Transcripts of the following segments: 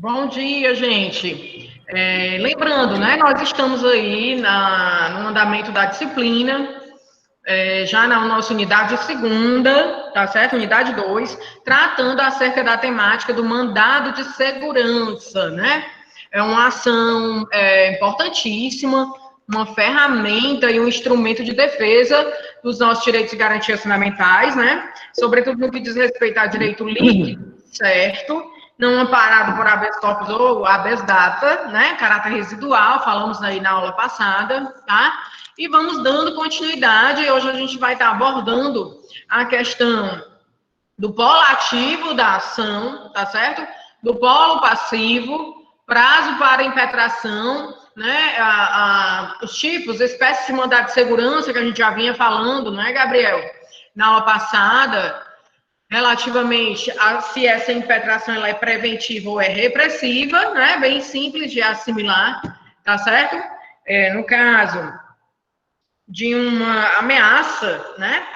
Bom dia, gente. Lembrando, né, nós estamos aí no andamento da disciplina, já na nossa unidade segunda, tá certo? Unidade 2, tratando acerca da temática do mandado de segurança, né? É uma ação importantíssima, uma ferramenta e um instrumento de defesa dos nossos direitos e garantias fundamentais, né? Sobretudo no que diz respeito ao direito líquido, certo? Não amparado por habeas corpus ou habeas data, né? Caráter residual, falamos aí na aula passada, tá? E vamos dando continuidade. Hoje a gente vai estar abordando a questão do polo ativo da ação, tá certo? Do polo passivo, prazo para impetração, né? Os tipos, espécies de mandado de segurança que a gente já vinha falando, né, Gabriel? Na aula passada, relativamente a se essa impetração ela é preventiva ou é repressiva, né? Bem simples de assimilar, tá certo? No caso de uma ameaça, né?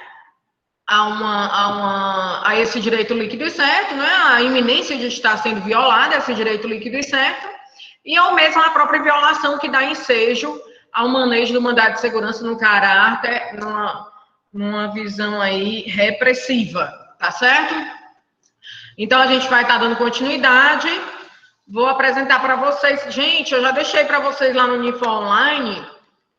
A esse direito líquido e certo, né? A iminência de estar sendo violado esse direito líquido e certo, e ao mesmo a própria violação que dá ensejo ao manejo do mandado de segurança no caráter, numa visão aí repressiva, tá certo? Então, a gente vai estar dando continuidade. Vou apresentar para vocês. Gente, eu já deixei para vocês lá no Unifor Online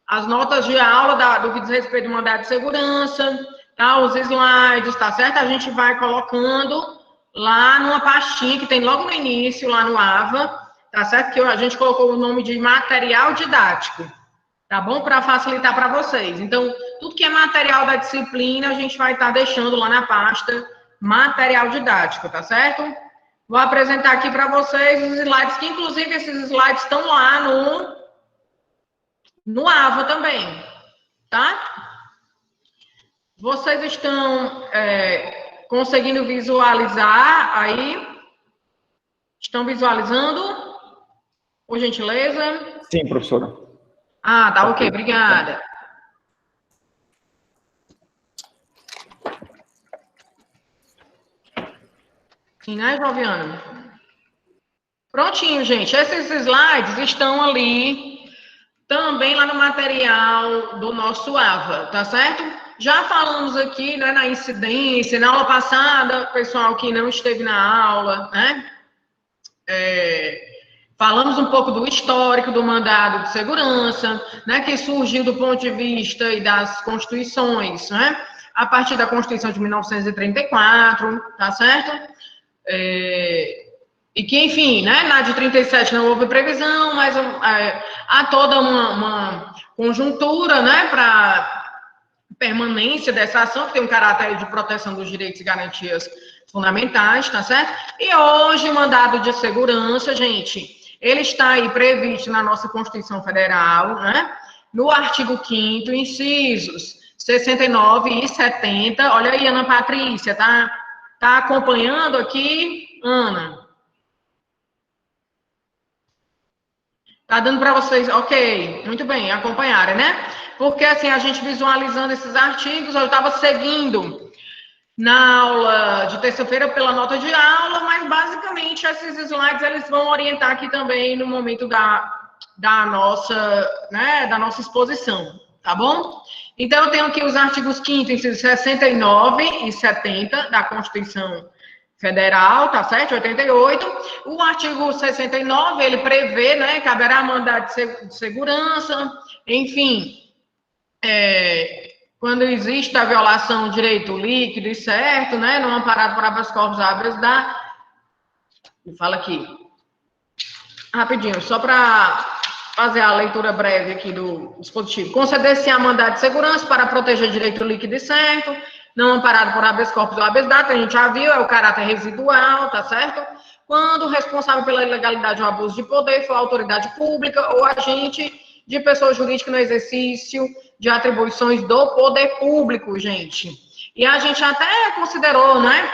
as notas de aula do que diz respeito ao mandado de segurança, tá? Os slides, tá certo? A gente vai colocando lá numa pastinha que tem logo no início, lá no AVA, tá certo? Que a gente colocou o nome de material didático, tá bom? Para facilitar para vocês. Então, tudo que é material da disciplina, a gente vai estar deixando lá na pasta material didático, tá certo? Vou apresentar aqui para vocês os slides, que inclusive esses slides estão lá no AVA também, tá? Vocês estão conseguindo visualizar aí? Estão visualizando? Por gentileza? Sim, professora. Ah, tá ok, obrigada. Sim, né, Joviana? Prontinho, gente. Esses slides estão ali também lá no material do nosso AVA, tá certo? Já falamos aqui, né, na incidência, na aula passada, pessoal que não esteve na aula, né? Falamos um pouco do histórico do mandado de segurança, né, que surgiu do ponto de vista e das constituições, né? A partir da Constituição de 1934, tá certo? E que, enfim, né, na de 37 não houve previsão, mas há toda uma conjuntura, né, para permanência dessa ação, que tem um caráter de proteção dos direitos e garantias fundamentais, tá certo? E hoje o mandado de segurança, gente, ele está aí previsto na nossa Constituição Federal, né, no artigo 5º, incisos 69 e 70. Olha aí, Ana Patrícia, tá acompanhando aqui, Ana? Tá dando para vocês, ok, muito bem, acompanharem, né? Porque, assim, a gente visualizando esses artigos, eu estava seguindo na aula de terça-feira pela nota de aula, mas, basicamente, esses slides, eles vão orientar aqui também no momento da nossa exposição, tá bom? Então, eu tenho aqui os artigos 5º, incisos 69 e 70 da Constituição Federal, tá certo? 88. O artigo 69, ele prevê, né, caberá mandado de segurança, enfim, quando existe a violação do direito líquido e certo, né, não amparado por habeas corpus habeas da... Fala aqui. Rapidinho, só para fazer a leitura breve aqui do dispositivo. Conceder-se a mandado de segurança para proteger direito líquido e certo, não amparado por habeas corpus ou habeas data, a gente já viu, é o caráter residual, tá certo? Quando o responsável pela ilegalidade ou abuso de poder for a autoridade pública ou agente de pessoa jurídica no exercício de atribuições do poder público, gente. E a gente até considerou, né,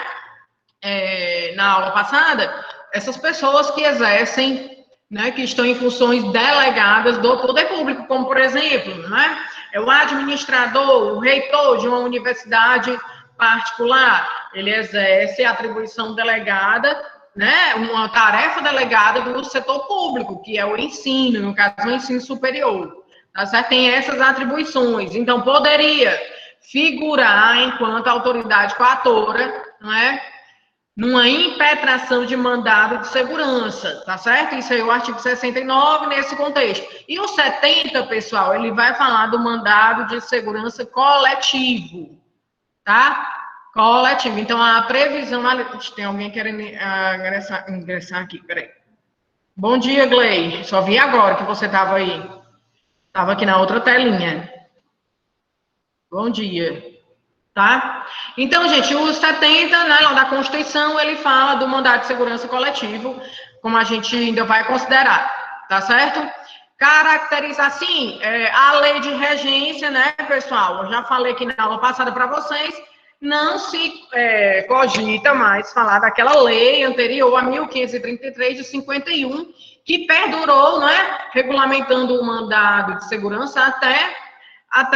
na aula passada, essas pessoas que exercem, né, que estão em funções delegadas do poder público, como, por exemplo, né, é o administrador, o reitor de uma universidade particular, ele exerce a atribuição delegada né, uma tarefa delegada do setor público, que é o ensino, no caso, o ensino superior. Tá certo? Tem essas atribuições. Então, poderia figurar enquanto autoridade coatora, não é? Numa impetração de mandado de segurança, tá certo? Isso aí é o artigo 69 nesse contexto. E o 70, pessoal, ele vai falar do mandado de segurança coletivo, tá? Coletivo. Então, a previsão... Tem alguém querendo ingressar aqui, peraí. Bom dia, Glei. Só vi agora que você estava aí. Estava aqui na outra telinha. Bom dia. Tá? Então, gente, o 70, né, lá da Constituição, ele fala do mandado de segurança coletivo, como a gente ainda vai considerar, tá certo? Caracteriza assim, a lei de regência, né, pessoal? Eu já falei aqui na aula passada para vocês, não se cogita mais falar daquela lei anterior a 1533 de 51, que perdurou, né, regulamentando o mandado de segurança até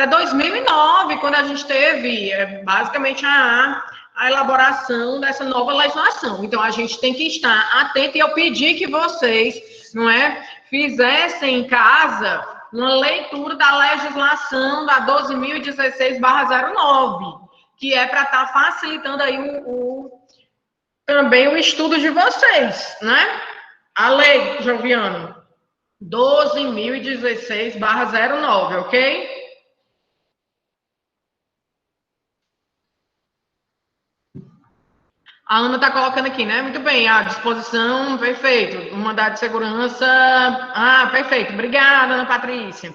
2009, quando a gente teve basicamente a elaboração dessa nova legislação. Então, a gente tem que estar atento, e eu pedi que vocês, não é, fizessem em casa uma leitura da legislação da 12.016/09, que é para estar facilitando aí também o estudo de vocês, né? A lei, Joviano, 12.016/09, ok? A Ana está colocando aqui, né? Muito bem, a disposição, perfeito. O mandado de segurança. Ah, perfeito. Obrigada, Ana Patrícia.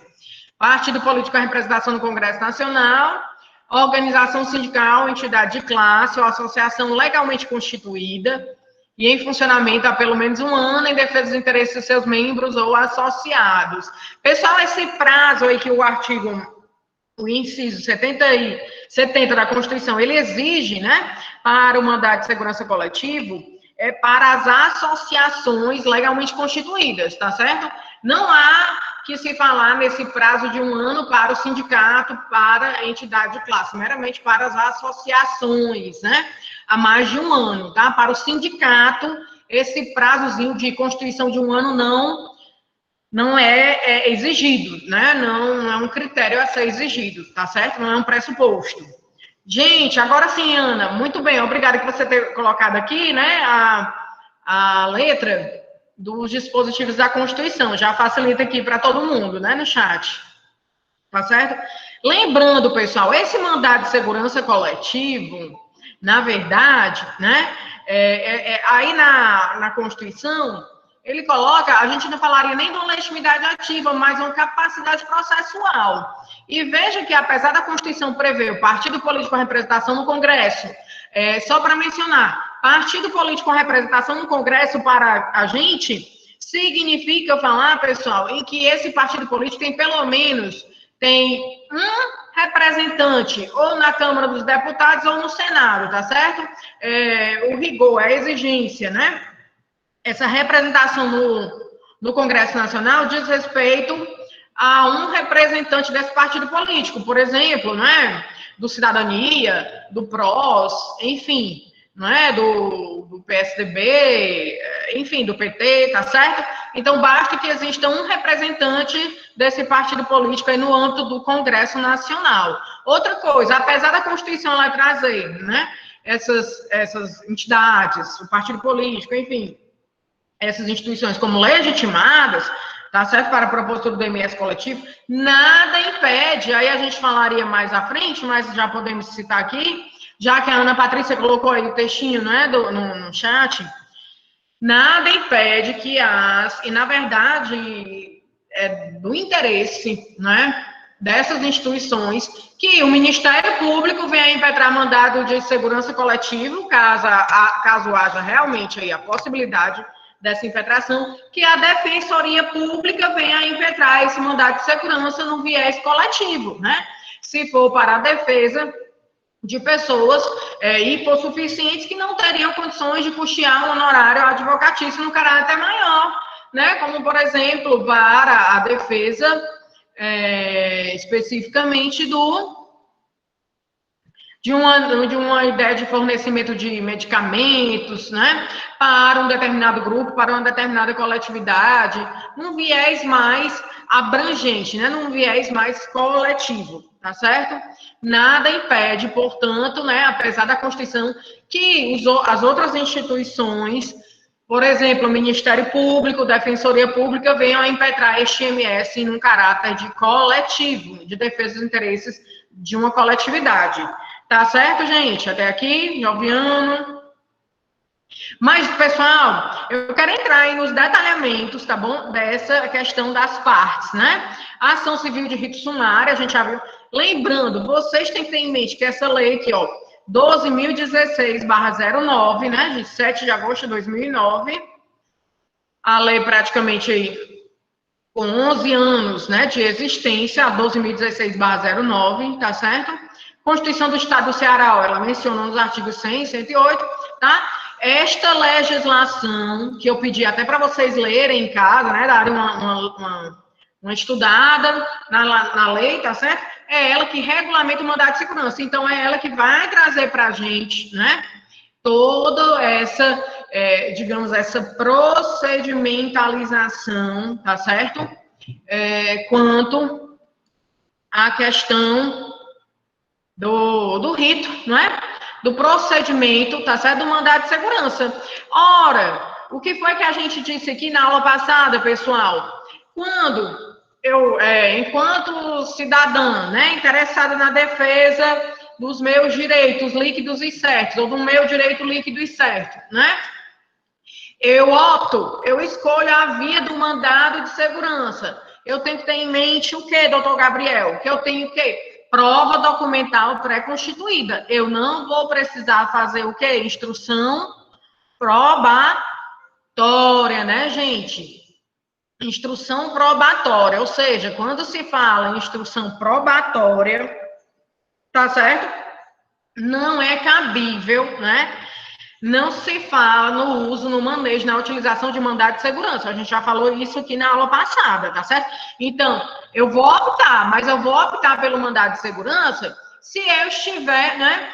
Partido político, a representação no Congresso Nacional, organização sindical, entidade de classe ou associação legalmente constituída e em funcionamento há pelo menos um ano em defesa dos interesses de seus membros ou associados. Pessoal, esse prazo aí que o inciso 70 da Constituição, ele exige, né, para o mandado de segurança coletivo, para as associações legalmente constituídas, tá certo? Não há que se falar nesse prazo de um ano para o sindicato, para a entidade de classe, meramente para as associações, né? Há mais de um ano, tá? Para o sindicato, esse prazozinho de constituição de um ano não é exigido, né? Não é um critério a ser exigido, tá certo? Não é um pressuposto. Gente, agora sim, Ana, muito bem, obrigada por você ter colocado aqui, né, a letra dos dispositivos da Constituição, já facilita aqui para todo mundo, né, no chat, tá certo? Lembrando, pessoal, esse mandado de segurança coletivo, na verdade, né, aí na Constituição, ele coloca, a gente não falaria nem de uma legitimidade ativa, mas uma capacidade processual. E veja que, apesar da Constituição prever o partido político com representação no Congresso, só para mencionar, partido político com representação no Congresso para a gente, significa falar, pessoal, em que esse partido político tem um representante, ou na Câmara dos Deputados ou no Senado, tá certo? O rigor, a exigência, né? Essa representação no Congresso Nacional diz respeito a um representante desse partido político, por exemplo, né, do Cidadania, do PROS, enfim, né, do PSDB, enfim, do PT, tá certo? Então, basta que exista um representante desse partido político aí no âmbito do Congresso Nacional. Outra coisa, apesar da Constituição lá trazer, né, essas entidades, o partido político, enfim, essas instituições como legitimadas, tá certo, para a propositura do MS coletivo, nada impede, aí a gente falaria mais à frente, mas já podemos citar aqui, já que a Ana Patrícia colocou aí o textinho, né, no chat, nada impede que e na verdade, é do interesse, né, dessas instituições, que o Ministério Público venha a impetrar mandado de segurança coletivo, caso haja realmente aí a possibilidade dessa impetração, que a Defensoria Pública venha a impetrar esse mandado de segurança no viés coletivo, né? Se for para a defesa de pessoas hipossuficientes que não teriam condições de custear um honorário advocatício no caráter maior, né? Como, por exemplo, para a defesa especificamente de uma ideia de fornecimento de medicamentos, né, para um determinado grupo, para uma determinada coletividade, num viés mais abrangente, né, num viés mais coletivo, tá certo? Nada impede, portanto, né, apesar da Constituição, que as outras instituições, por exemplo, o Ministério Público, Defensoria Pública, venham a impetrar este MS num caráter de coletivo, de defesa dos interesses de uma coletividade. Tá certo, gente? Até aqui, Joviano. Mas, pessoal, eu quero entrar aí nos detalhamentos, tá bom? Dessa questão das partes, né? A ação civil de rito sumário, a gente já viu. Lembrando, vocês têm que ter em mente que essa lei aqui, ó, 12.016/09, né? De 7 de agosto de 2009. A lei praticamente aí com 11 anos, né, de existência, a 12.016/09, tá certo? Constituição do Estado do Ceará, ela menciona nos artigos 100 e 108, tá? Esta legislação, que eu pedi até para vocês lerem em casa, né, darem uma estudada na lei, tá certo? É ela que regulamenta o mandado de segurança. Então, é ela que vai trazer para a gente, né, toda essa, digamos, essa procedimentalização, tá certo? Quanto à questão do rito, não é? Do procedimento, tá certo? Do mandado de segurança. Ora, o que foi que a gente disse aqui na aula passada, pessoal? Quando eu, enquanto cidadã, né, interessada na defesa dos meus direitos líquidos e certos, ou do meu direito líquido e certo, né? Eu escolho a via do mandado de segurança. Eu tenho que ter em mente o quê, doutor Gabriel? Que eu tenho o quê? Prova documental pré-constituída. Eu não vou precisar fazer o quê? Instrução probatória, né, gente? Instrução probatória, ou seja, quando se fala em instrução probatória, tá certo? Não é cabível, né? Não se fala no uso, no manejo, na utilização de mandado de segurança. A gente já falou isso aqui na aula passada, tá certo? Então, eu vou optar pelo mandado de segurança se eu estiver, né,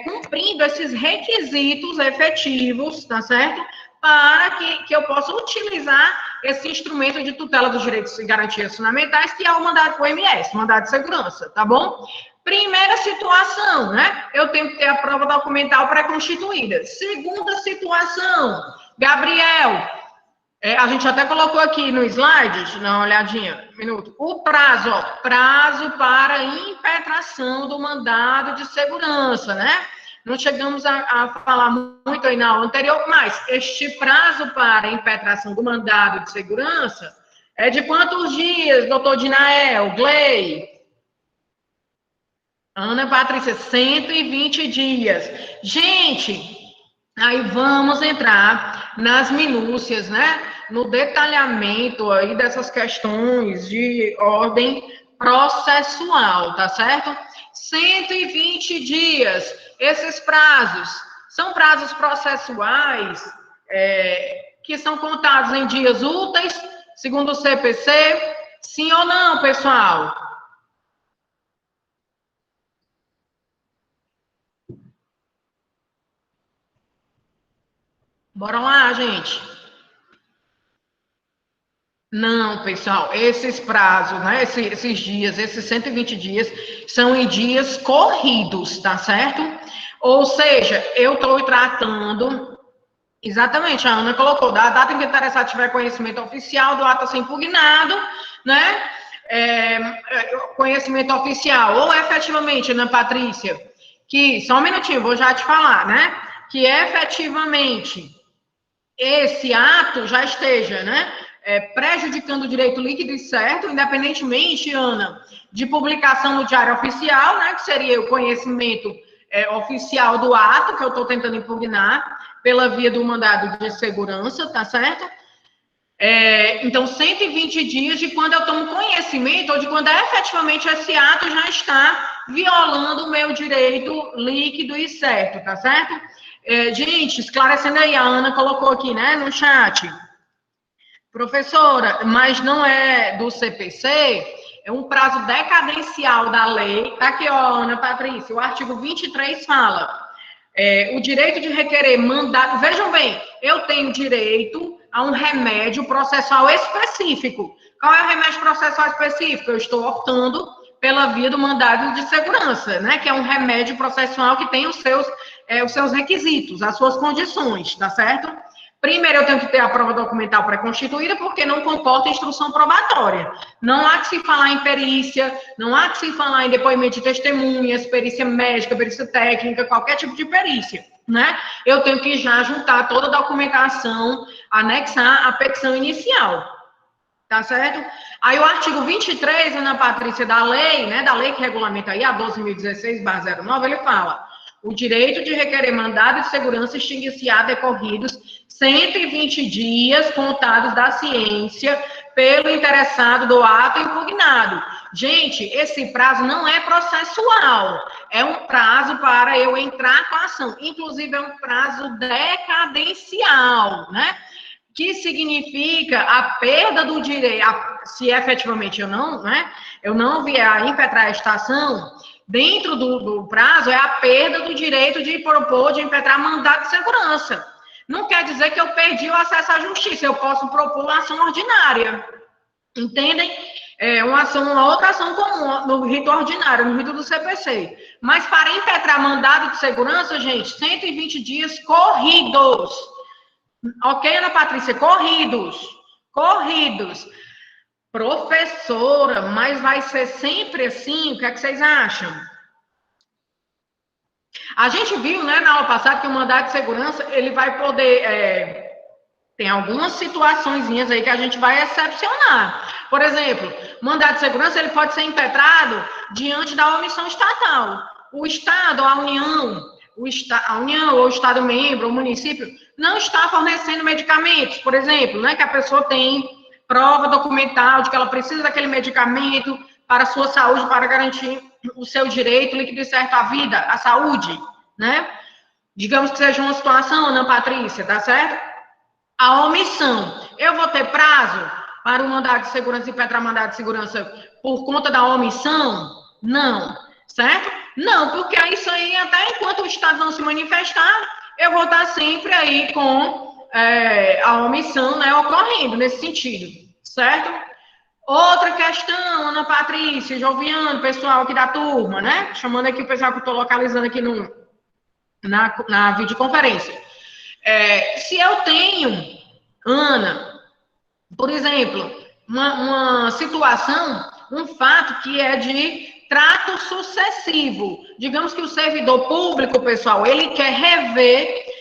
cumprindo esses requisitos efetivos, tá certo? Para que eu possa utilizar esse instrumento de tutela dos direitos e garantias fundamentais, que é o mandado OMS, mandado de segurança, tá bom? Primeira situação, né? Eu tenho que ter a prova documental pré-constituída. Segunda situação, Gabriel, a gente até colocou aqui no slide, deixa eu dar uma olhadinha, um minuto. O prazo, ó, prazo para impetração do mandado de segurança, né? Não chegamos a falar muito aí na aula anterior, mas este prazo para impetração do mandado de segurança é de quantos dias, doutor Dinael, Glei? Ana Patrícia, 120 dias. Gente, aí vamos entrar nas minúcias, né? No detalhamento aí dessas questões de ordem processual, tá certo? 120 dias. Esses prazos são prazos processuais que são contados em dias úteis, segundo o CPC? Sim ou não, pessoal? Bora lá, gente. Não, pessoal, esses prazos, né, esses dias, esses 120 dias, são em dias corridos, tá certo? Ou seja, eu estou tratando, exatamente, a Ana colocou, da data em que o interessado tiver conhecimento oficial do ato a ser impugnado, né, conhecimento oficial, ou efetivamente, Ana Patrícia, que, só um minutinho, vou já te falar, né, que efetivamente esse ato já esteja, né, prejudicando o direito líquido e certo, independentemente, Ana, de publicação no Diário Oficial, né, que seria o conhecimento oficial do ato que eu estou tentando impugnar pela via do mandado de segurança, tá certo? Então, 120 dias de quando eu tomo conhecimento ou de quando efetivamente esse ato já está violando o meu direito líquido e certo, tá certo? Gente, esclarecendo aí, a Ana colocou aqui, né, no chat. Professora, mas não é do CPC? é um prazo decadencial da lei. Tá aqui, ó, Ana Patrícia, o artigo 23 fala, o direito de requerer mandado. Vejam bem, eu tenho direito a um remédio processual específico. Qual é o remédio processual específico? Eu estou optando pela via do mandado de segurança, né? Que é um remédio processual que tem os seus requisitos, as suas condições, tá certo? Primeiro, eu tenho que ter a prova documental pré-constituída, porque não comporta instrução probatória. Não há que se falar em perícia, não há que se falar em depoimento de testemunhas, perícia médica, perícia técnica, qualquer tipo de perícia, né? Eu tenho que já juntar toda a documentação, anexar a petição inicial, tá certo? Aí o artigo 23, Ana Patrícia, da lei, né, da lei que regulamenta aí, a 12.016/09, ele fala: o direito de requerer mandado de segurança extinguir-se-á decorridos 120 dias contados da ciência pelo interessado do ato impugnado. Gente, esse prazo não é processual, é um prazo para eu entrar com a ação. Inclusive, é um prazo decadencial, né? Que significa a perda do direito, se efetivamente eu não vier a impetrar a estação, dentro do prazo, é a perda do direito de propor, de impetrar mandado de segurança. Não quer dizer que eu perdi o acesso à justiça, eu posso propor uma ação ordinária, entendem? Uma outra ação comum, no rito ordinário, no rito do CPC. Mas para impetrar mandado de segurança, gente, 120 dias corridos. Ok, Ana Patrícia? Corridos. Professora, mas vai ser sempre assim? O que é que vocês acham? A gente viu, né, na aula passada, que o mandado de segurança, ele vai poder... tem algumas situações aí que a gente vai excepcionar. Por exemplo, mandado de segurança, ele pode ser impetrado diante da omissão estatal. O Estado, a União ou o Estado membro, o município, não está fornecendo medicamentos, por exemplo, né, que a pessoa tem prova documental de que ela precisa daquele medicamento para a sua saúde, para garantir o seu direito líquido e certo à vida, à saúde, né? Digamos que seja uma situação, Ana Patrícia, tá certo? A omissão. Eu vou ter prazo para o mandado de segurança e impetrar mandado de segurança por conta da omissão? Não. Certo? Não, porque isso aí, até enquanto o Estado não se manifestar, eu vou estar sempre aí com a omissão, né, ocorrendo nesse sentido. Certo? Outra questão, Ana Patrícia, Joviano, pessoal aqui da turma, né? Chamando aqui o pessoal que eu estou localizando aqui na videoconferência. Se eu tenho, Ana, por exemplo, uma situação, um fato que é de trato sucessivo. Digamos que o servidor público, pessoal, ele quer rever,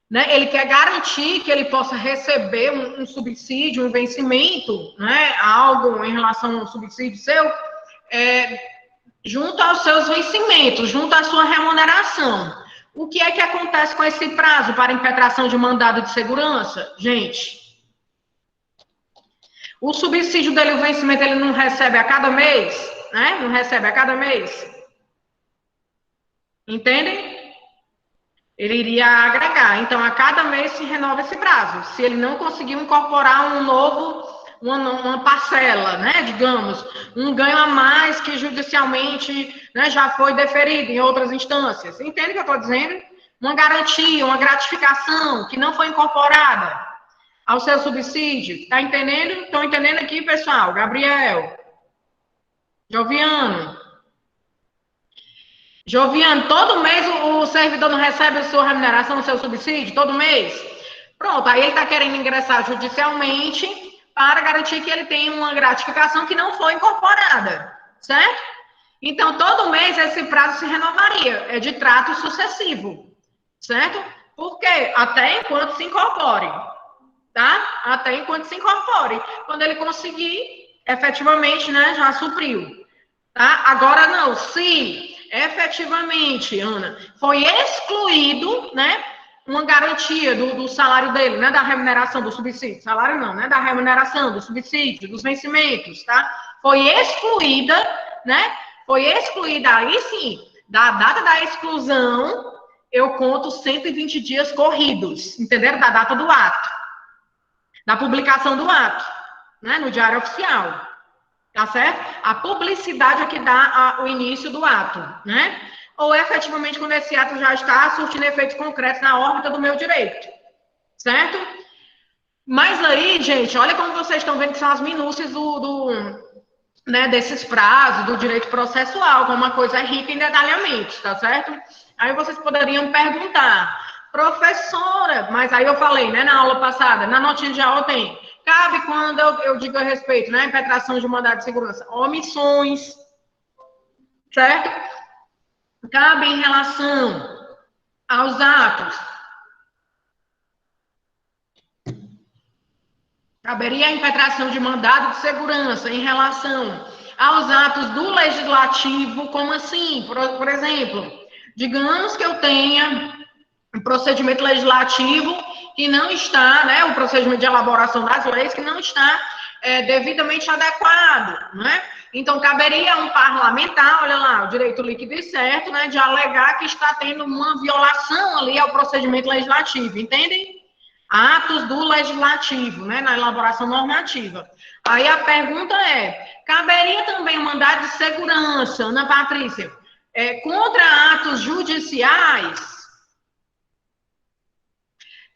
né, ele quer garantir que ele possa receber um subsídio, um vencimento, né, algo em relação ao subsídio seu, junto aos seus vencimentos, junto à sua remuneração. O que é que acontece com esse prazo para impetração de mandado de segurança? Gente, o subsídio dele, o vencimento, ele não recebe a cada mês, né? Não recebe a cada mês. Entendem? Ele iria agregar. Então, a cada mês se renova esse prazo. Se ele não conseguiu incorporar uma parcela, né? Digamos, um ganho a mais que judicialmente, né, já foi deferido em outras instâncias. Entende o que eu estou dizendo? Uma garantia, uma gratificação que não foi incorporada ao seu subsídio. Está entendendo? Estão entendendo aqui, pessoal? Gabriel. Joviano, todo mês o servidor não recebe a sua remuneração, o seu subsídio? Todo mês? Pronto, aí ele está querendo ingressar judicialmente para garantir que ele tenha uma gratificação que não foi incorporada, certo? Então, todo mês esse prazo se renovaria, é de trato sucessivo, certo? Por quê? Até enquanto se incorpore, tá? Até enquanto se incorpore. Quando ele conseguir, efetivamente, né, já supriu, tá? Agora não, se efetivamente, Ana, foi excluído, né, uma garantia do salário dele, né, da remuneração do subsídio, salário não, né, da remuneração, do subsídio, dos vencimentos, tá? Foi excluída, né, aí sim, da data da exclusão, eu conto 120 dias corridos, entenderam? Da data do ato, da publicação do ato, né, no Diário Oficial. Tá certo? A publicidade é que dá o início do ato, né? Ou efetivamente quando esse ato já está surtindo efeitos concretos na órbita do meu direito, certo? Mas aí, gente, olha como vocês estão vendo que são as minúcias né, desses prazos, do direito processual, como uma coisa rica em detalhamentos, tá certo? Aí vocês poderiam perguntar, professora, mas aí eu falei, né, na aula passada, na notinha de aula tem, cabe quando eu digo a respeito, né, impetração de mandado de segurança, omissões, certo? Cabe em relação aos atos, caberia a impetração de mandado de segurança em relação aos atos do legislativo, como assim? Por exemplo, digamos que eu tenha um procedimento legislativo que não está, né, o procedimento de elaboração das leis que não está devidamente adequado, né? Então, caberia a um parlamentar, olha lá, o direito líquido e certo, né, de alegar que está tendo uma violação ali ao procedimento legislativo, entendem? Atos do legislativo, né, na elaboração normativa. Aí a pergunta é, caberia também um mandado de segurança, Ana Patrícia, contra atos judiciais?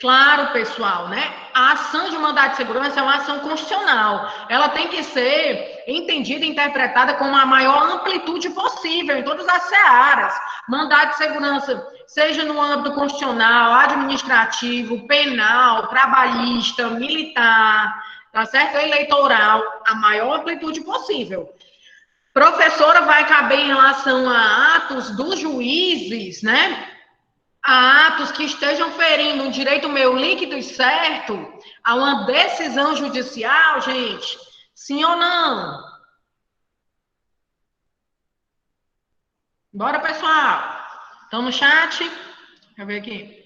Claro, pessoal, né? A ação de mandado de segurança é uma ação constitucional. Ela tem que ser entendida e interpretada com a maior amplitude possível, em todas as searas. Mandado de segurança, seja no âmbito constitucional, administrativo, penal, trabalhista, militar, tá certo? Eleitoral, a maior amplitude possível. Professora, vai caber em relação a atos dos juízes, né? A atos que estejam ferindo um direito meu líquido e certo a uma decisão judicial, gente? Sim ou não? Bora, pessoal. Estão no chat? Deixa eu ver aqui.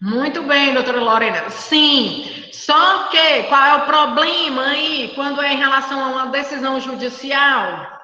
Muito bem, doutora Lorena. Sim, só que qual é o problema aí quando é em relação a uma decisão judicial?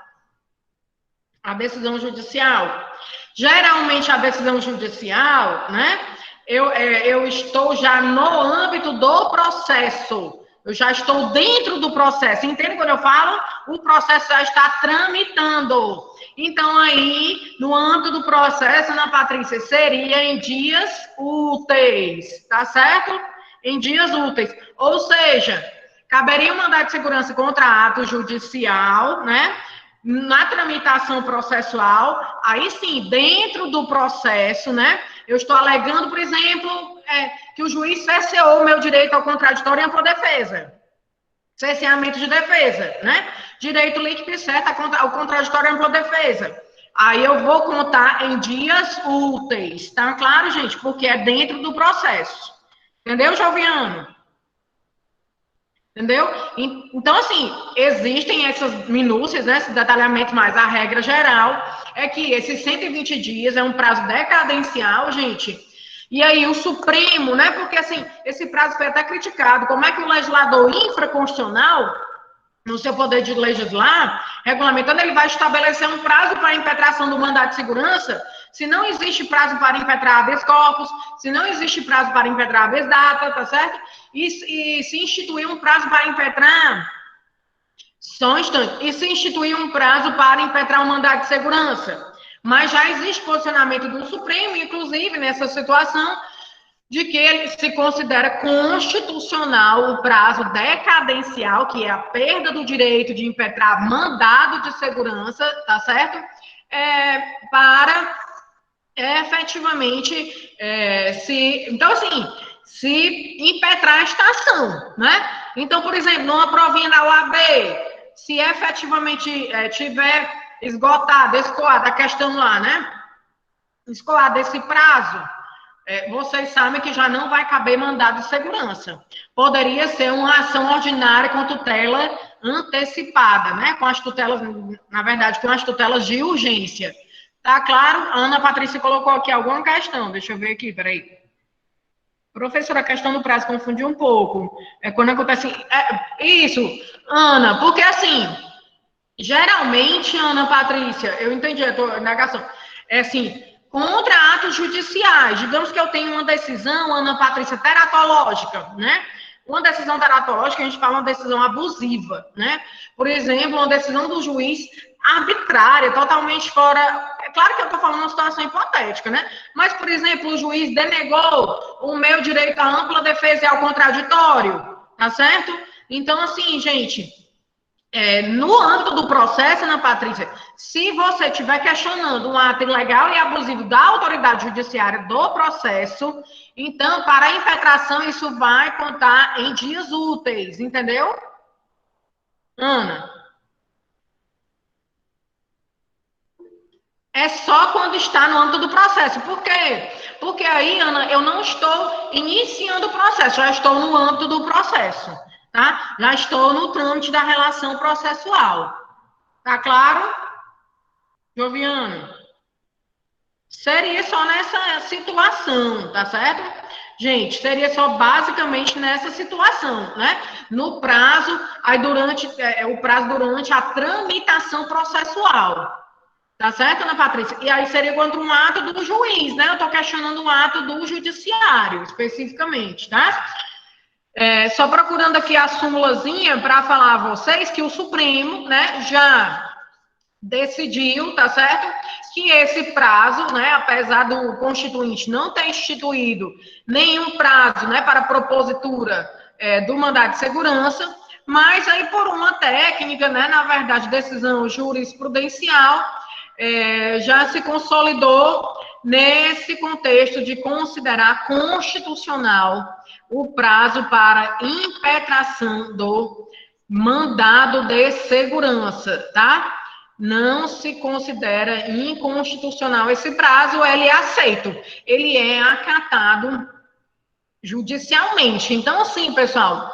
A decisão judicial. Geralmente, a decisão judicial, né? Eu estou já no âmbito do processo. Eu já estou dentro do processo. Entende quando eu falo? O processo já está tramitando. Então, aí, no âmbito do processo, Ana Patrícia, seria em dias úteis, tá certo? Em dias úteis. Ou seja, caberia um mandado de segurança contra ato judicial, né? Na tramitação processual, aí sim, dentro do processo, né? Eu estou alegando, por exemplo, que o juiz cerceou o meu direito ao contraditório e ampla defesa. Cerceamento de defesa, né? Direito líquido e certo ao contraditório e ampla defesa. Aí eu vou contar em dias úteis, tá claro, gente? Porque é dentro do processo. Entendeu, Joviano? Entendeu? Então, assim, existem essas minúcias, né, esse detalhamento, mas a regra geral é que esses 120 dias é um prazo decadencial, gente. E aí o Supremo, né, porque, assim, esse prazo foi até criticado. Como é que o legislador infraconstitucional, no seu poder de legislar, regulamentando, ele vai estabelecer um prazo para a impetração do mandado de segurança, se não existe prazo para impetrar habeas corpus, se não existe prazo para impetrar habeas data, tá certo? E se instituir um prazo para impetrar, só um instante, e se instituir um prazo para impetrar um mandado de segurança. Mas já existe posicionamento do Supremo, inclusive, nessa situação, de que ele se considera constitucional o prazo decadencial, que é a perda do direito de impetrar mandado de segurança, tá certo? Para efetivamente então assim, se impetrar a estação, né? Então, por exemplo, numa provinha da UAB, se efetivamente tiver esgotado, escoado a questão lá, né? Escoado esse prazo, vocês sabem que já não vai caber mandado de segurança. Poderia ser uma ação ordinária com tutela antecipada, né? Com as tutelas, na verdade, com as tutelas de urgência. Tá claro? A Ana Patrícia colocou aqui alguma questão. Deixa eu ver aqui, peraí. Professora, a questão do prazo confundiu um pouco. Quando acontece... isso, Ana, porque assim, geralmente, Ana Patrícia, eu entendi a tua negação. Assim, contra atos judiciais. Digamos que eu tenho uma decisão, Ana Patrícia, teratológica, né? Uma decisão teratológica, a gente fala uma decisão abusiva, né? Por exemplo, uma decisão do juiz arbitrária, totalmente fora... É claro que eu estou falando uma situação hipotética, né? Mas, por exemplo, o juiz denegou o meu direito à ampla defesa e ao contraditório, tá certo? Então, assim, gente, no âmbito do processo, Ana Patrícia, se você estiver questionando um ato ilegal e abusivo da autoridade judiciária do processo, então, para a impetração, isso vai contar em dias úteis, entendeu? Ana? É só quando está no âmbito do processo. Por quê? Porque aí, Ana, eu não estou iniciando o processo, já estou no âmbito do processo, tá? Já estou no trâmite da relação processual. Tá claro, Joviano? Seria só nessa situação, tá certo? Gente, seria só basicamente nessa situação, né? No prazo, aí durante, o prazo durante a tramitação processual. Tá certo, Ana Patrícia? E aí seria contra um ato do juiz, né? Eu tô questionando um ato do judiciário, especificamente, tá? Só procurando aqui a súmulazinha para falar a vocês que o Supremo, né, já decidiu, tá certo? Que esse prazo, né, apesar do Constituinte não ter instituído nenhum prazo, né, para a propositura do mandado de segurança, mas aí por uma técnica, né, na verdade, decisão jurisprudencial, já se consolidou nesse contexto de considerar constitucional o prazo para impetração do mandado de segurança, tá? Não se considera inconstitucional esse prazo, ele é aceito, ele é acatado judicialmente. Então, assim, pessoal,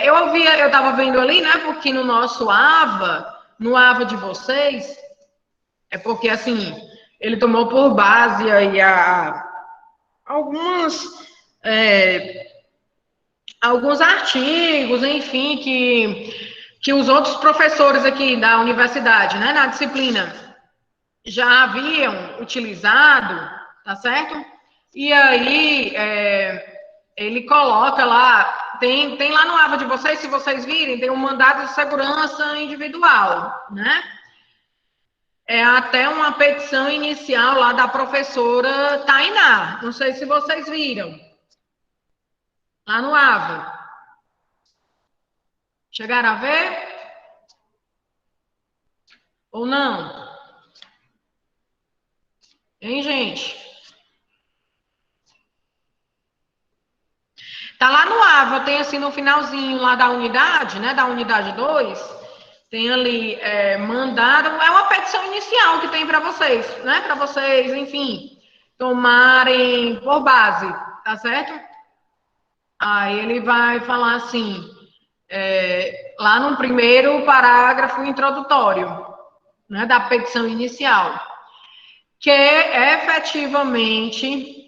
eu estava vendo ali, né, porque no nosso AVA, no AVA de vocês, porque, assim, ele tomou por base aí alguns artigos, enfim, que os outros professores aqui da universidade, né, na disciplina, já haviam utilizado, tá certo? E aí, ele coloca lá, tem lá no AVA de vocês, se vocês virem, tem um mandado de segurança individual, né? Até uma petição inicial lá da professora Tainá, não sei se vocês viram, lá no AVA. Chegaram a ver? Ou não? Hein, gente? Tá lá no AVA, tem assim no finalzinho lá da unidade, né? Da unidade 2, tem ali mandado, é uma petição inicial que tem para vocês, né? Para vocês, enfim, tomarem por base, tá certo? Aí ele vai falar assim, lá no primeiro parágrafo introdutório, né? Da petição inicial, que efetivamente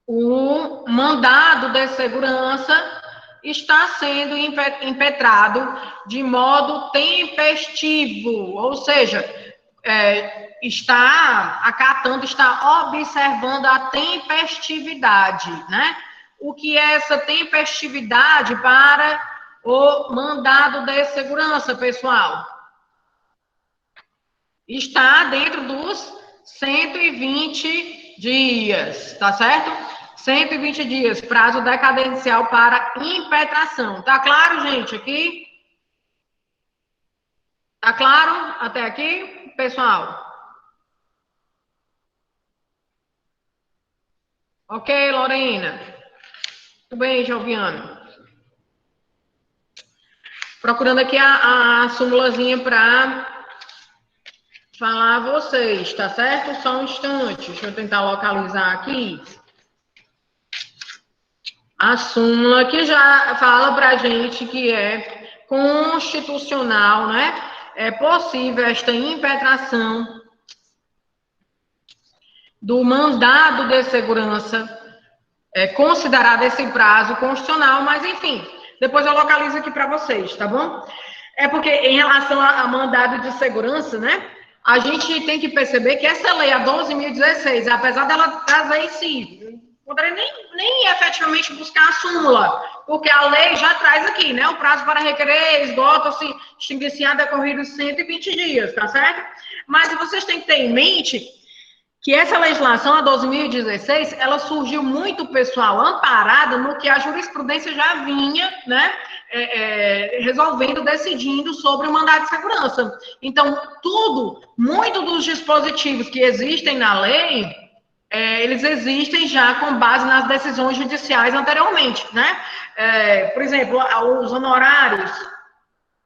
o mandado de segurança está sendo impetrado de modo tempestivo, ou seja, está acatando, está observando a tempestividade, né? O que é essa tempestividade para o mandado de segurança, pessoal? Está dentro dos 120 dias, tá certo? 120 dias, prazo decadencial para impetração. Tá claro, gente, aqui? Tá claro até aqui, pessoal? Ok, Lorena? Tudo bem, Joviano? Procurando aqui a súmulazinha para falar a vocês, tá certo? Só um instante, deixa eu tentar localizar aqui. A súmula que já fala para a gente que é constitucional, né? É possível esta impetração do mandado de segurança, considerado esse prazo constitucional, mas enfim, depois eu localizo aqui para vocês, tá bom? É porque em relação a mandado de segurança, né? A gente tem que perceber que essa lei, a 12.016, apesar dela trazer em si poderia nem efetivamente buscar a súmula, porque a lei já traz aqui, né? O prazo para requerer esgota-se, extingue-se a decorridos 120 dias, tá certo? Mas vocês têm que ter em mente que essa legislação, a 2016, ela surgiu muito, pessoal, amparada no que a jurisprudência já vinha, né, resolvendo, decidindo sobre o mandado de segurança. Então, muito dos dispositivos que existem na lei, eles existem já com base nas decisões judiciais anteriormente, né? Por exemplo, os honorários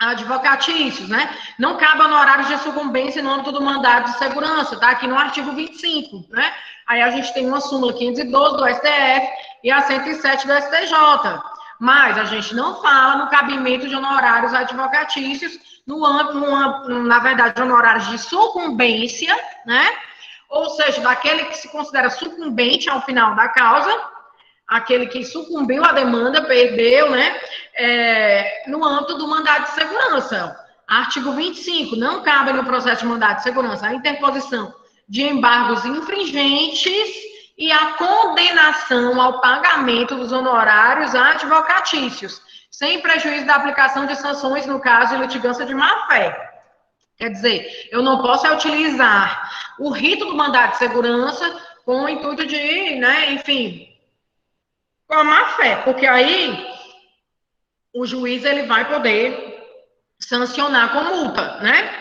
advocatícios, né? Não cabe honorários de sucumbência no âmbito do mandado de segurança, tá? Aqui no artigo 25, né? Aí a gente tem uma súmula 512 do STF e a 107 do STJ. Mas a gente não fala no cabimento de honorários advocatícios no âmbito, na verdade, honorários de sucumbência, né? Ou seja, daquele que se considera sucumbente ao final da causa, aquele que sucumbiu à demanda, perdeu, né? No âmbito do mandado de segurança. Artigo 25, não cabe no processo de mandado de segurança a interposição de embargos infringentes e a condenação ao pagamento dos honorários advocatícios, sem prejuízo da aplicação de sanções no caso de litigância de má-fé. Quer dizer, eu não posso utilizar o rito do mandado de segurança com o intuito de, né, enfim, com a má-fé, porque aí o juiz ele vai poder sancionar com multa, né?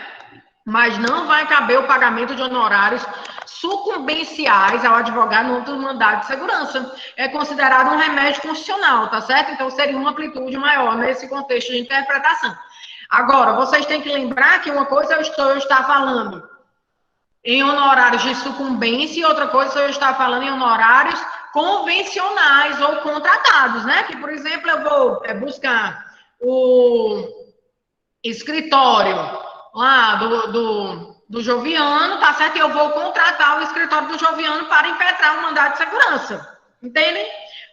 Mas não vai caber o pagamento de honorários sucumbenciais ao advogado no âmbito do mandado de segurança. É considerado um remédio constitucional, tá certo? Então, seria uma amplitude maior nesse contexto de interpretação. Agora, vocês têm que lembrar que uma coisa eu estar falando em honorários de sucumbência e outra coisa eu estar falando em honorários convencionais ou contratados, né? Que, por exemplo, eu vou buscar o escritório lá do Joviano, tá certo? E eu vou contratar o escritório do Joviano para impetrar o mandado de segurança. Entendem?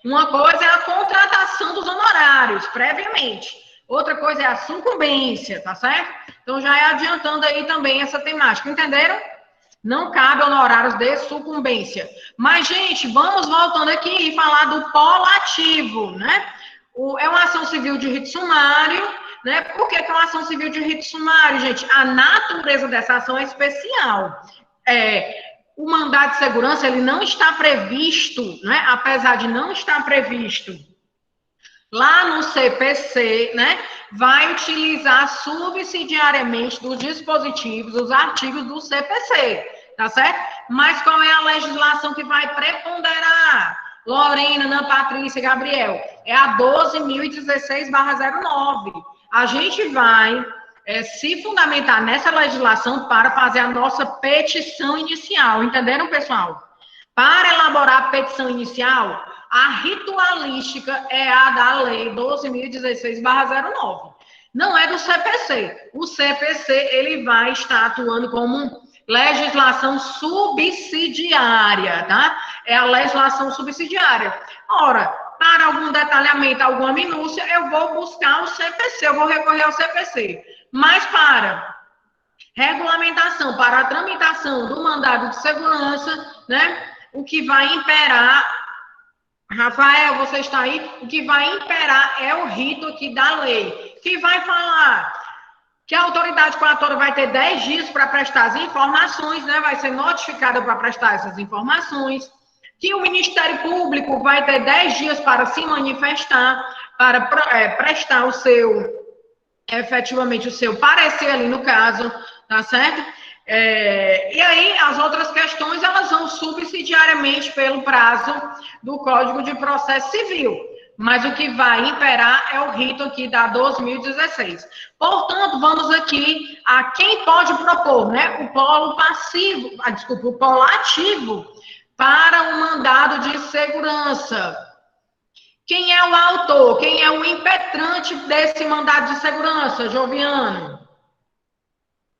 Uma coisa é a contratação dos honorários, previamente. Outra coisa é a sucumbência, tá certo? Então, já é adiantando aí também essa temática, entenderam? Não cabe honorários de sucumbência. Mas, gente, vamos voltando aqui e falar do polo ativo, né? É uma ação civil de rito sumário, né? Por que é uma ação civil de rito sumário, gente? A natureza dessa ação é especial. O mandado de segurança, ele não está previsto, né? Apesar de não estar previsto lá no CPC, né? Vai utilizar subsidiariamente dos dispositivos, os artigos do CPC, tá certo? Mas qual é a legislação que vai preponderar? Lorena, Ana Patrícia, Gabriel, é a 12.016/09. A gente vai se fundamentar nessa legislação para fazer a nossa petição inicial, entenderam, pessoal? Para elaborar a petição inicial, a ritualística é a da lei 12.016/09. Não é do CPC. O CPC, ele vai estar atuando como legislação subsidiária, tá? É a legislação subsidiária. Ora, para algum detalhamento, alguma minúcia, eu vou buscar o CPC, eu vou recorrer ao CPC. Mas para regulamentação, para a tramitação do mandado de segurança, né? O que vai imperar, Rafael, você está aí? O que vai imperar é o rito aqui da lei, que vai falar que a autoridade coatora vai ter 10 dias para prestar as informações, né? Vai ser notificada para prestar essas informações, que o Ministério Público vai ter 10 dias para se manifestar, para prestar efetivamente o seu parecer ali no caso, tá certo? E aí, as outras questões, elas vão subsidiariamente pelo prazo do Código de Processo Civil. Mas o que vai imperar é o rito aqui da 2016. Portanto, vamos aqui a quem pode propor, né? O polo passivo, o polo ativo para o mandado de segurança. Quem é o autor? Quem é o impetrante desse mandado de segurança, Joviano?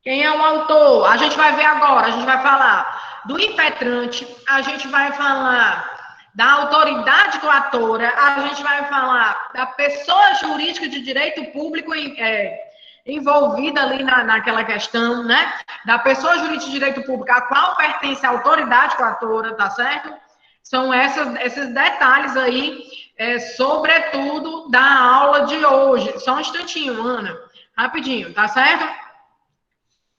Quem é o autor? A gente vai ver agora, a gente vai falar do impetrante, a gente vai falar da autoridade coatora, a gente vai falar da pessoa jurídica de direito público envolvida ali naquela questão, né? Da pessoa jurídica de direito público a qual pertence a autoridade coatora, tá certo? São esses detalhes aí, sobretudo da aula de hoje. Só um instantinho, Ana, rapidinho, tá certo?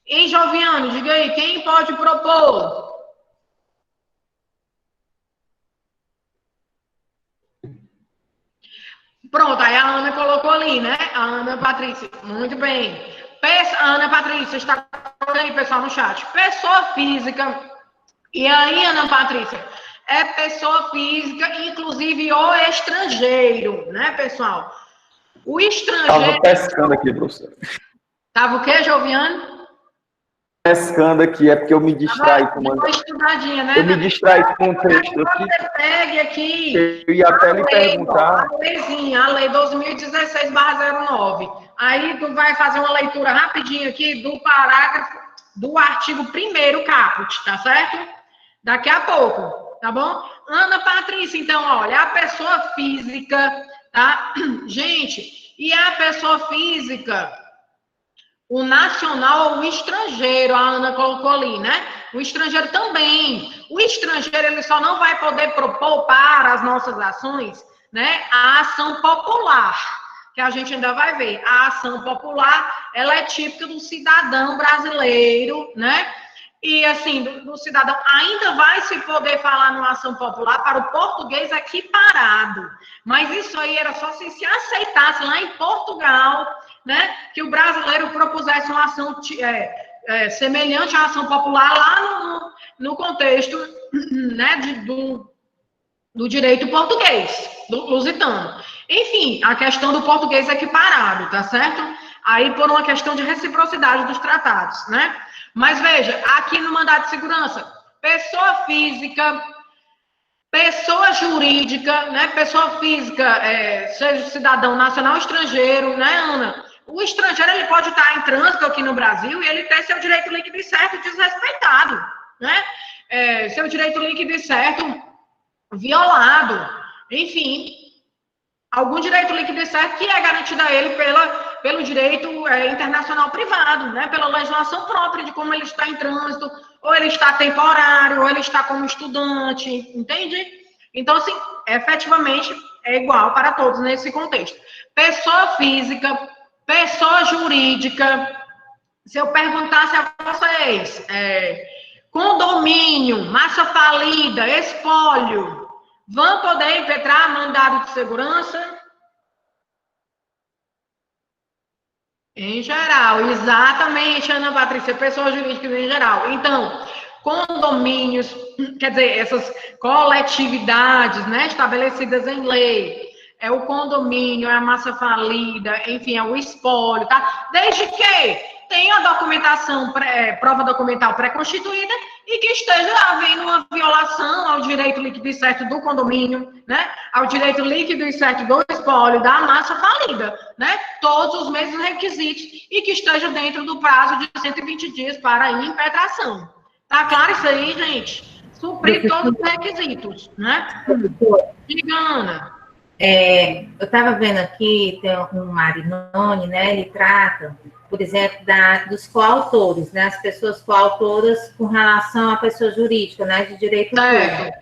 Hein, Joviano, diga aí, quem pode propor? Pronto, aí a Ana colocou ali, né? A Ana Patrícia, muito bem. Ana Patrícia, está aí, pessoal, no chat. Pessoa física. E aí, Ana Patrícia, é pessoa física, inclusive o estrangeiro, né, pessoal? O estrangeiro... Estava pescando aqui, professor. Tava o quê, Joviano? Pescando aqui, é porque eu me distraí com uma... Estudadinha, né? Eu me distraí com um texto aqui. Você pegue aqui... Eu ia até lhe perguntar... A leizinha, a lei 2016/09. Aí tu vai fazer uma leitura rapidinho aqui do parágrafo, do artigo 1º caput, tá certo? Daqui a pouco, tá bom? Ana Patrícia, então, olha, a pessoa física, tá? Gente, e a pessoa física, o nacional ou o estrangeiro, a Ana colocou ali, né? O estrangeiro também. O estrangeiro, ele só não vai poder propor para as nossas ações, né? A ação popular, que a gente ainda vai ver. A ação popular, ela é típica do cidadão brasileiro, né? E, assim, do cidadão, ainda vai se poder falar numa ação popular para o português equiparado. Mas isso aí era só se aceitasse lá em Portugal, né, que o brasileiro propusesse uma ação semelhante à ação popular lá no contexto, né, do direito português, do lusitano. Enfim, a questão do português equiparado, tá certo? Aí por uma questão de reciprocidade dos tratados, né? Mas veja, aqui no mandado de segurança, pessoa física, pessoa jurídica, né? Pessoa física, seja cidadão nacional ou estrangeiro, né, Ana? O estrangeiro, ele pode estar em trânsito aqui no Brasil e ele ter seu direito líquido e certo desrespeitado, né? Seu direito líquido e certo violado. Enfim, algum direito líquido e certo que é garantido a ele pelo direito internacional privado, né? Pela legislação própria de como ele está em trânsito, ou ele está temporário, ou ele está como estudante, entende? Então, assim, efetivamente, é igual para todos nesse contexto. Pessoa física, pessoa jurídica, se eu perguntasse a vocês, condomínio, massa falida, espólio, vão poder impetrar mandado de segurança? Em geral, exatamente, Ana Patrícia, pessoas jurídicas em geral. Então, condomínios, quer dizer, essas coletividades, né, estabelecidas em lei, é o condomínio, é a massa falida, enfim, é o espólio, tá? Desde que tenha a documentação, prova documental pré-constituída e que esteja havendo uma violação ao direito líquido e certo do condomínio, né? Ao direito líquido e certo do espólio, da massa falida, né? Todos os mesmos requisitos e que esteja dentro do prazo de 120 dias para a impetração. Tá claro isso aí, gente? Suprir todos os requisitos, né? Diga, Ana. Eu estava vendo aqui, tem um Marinoni, né? Ele trata, por exemplo, dos coautores, né? As pessoas coautoras com relação à pessoa jurídica, né? De direito público.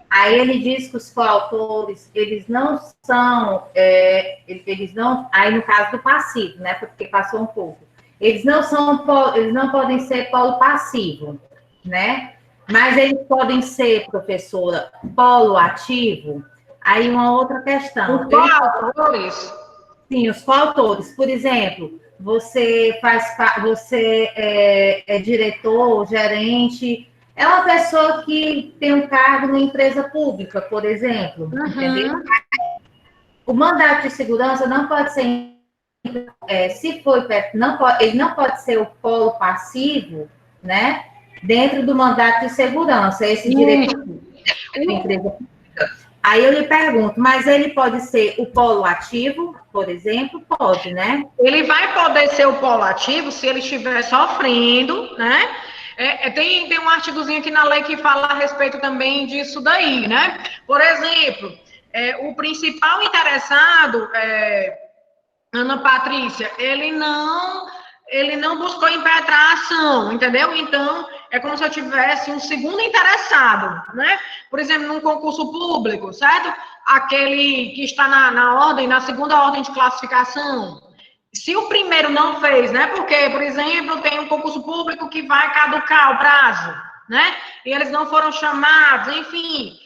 Aí ele diz que os coautores, eles não são, eles não, aí no caso do passivo, né? Porque passou um pouco. Eles não podem ser polo passivo, né? Mas eles podem ser, professora, polo ativo. Aí uma outra questão. Os coautores? Sim, os coautores. Por exemplo, você é diretor, gerente, é uma pessoa que tem um cargo na empresa pública, por exemplo, entendeu? O mandato de segurança não pode ser, ele não pode ser o polo passivo, né? Dentro do mandato de segurança, esse diretor da empresa pública. Aí eu lhe pergunto, mas ele pode ser o polo ativo, por exemplo? Pode, né? Ele vai poder ser o polo ativo se ele estiver sofrendo, né? Tem um artigozinho aqui na lei que fala a respeito também disso daí, né? Por exemplo, o principal interessado, Ana Patrícia, ele não buscou impetrar a ação, entendeu? Então, é como se eu tivesse um segundo interessado, né? Por exemplo, num concurso público, certo? Aquele que está na segunda ordem de classificação. Se o primeiro não fez, né? Porque, por exemplo, tem um concurso público que vai caducar o prazo, né? E eles não foram chamados, enfim.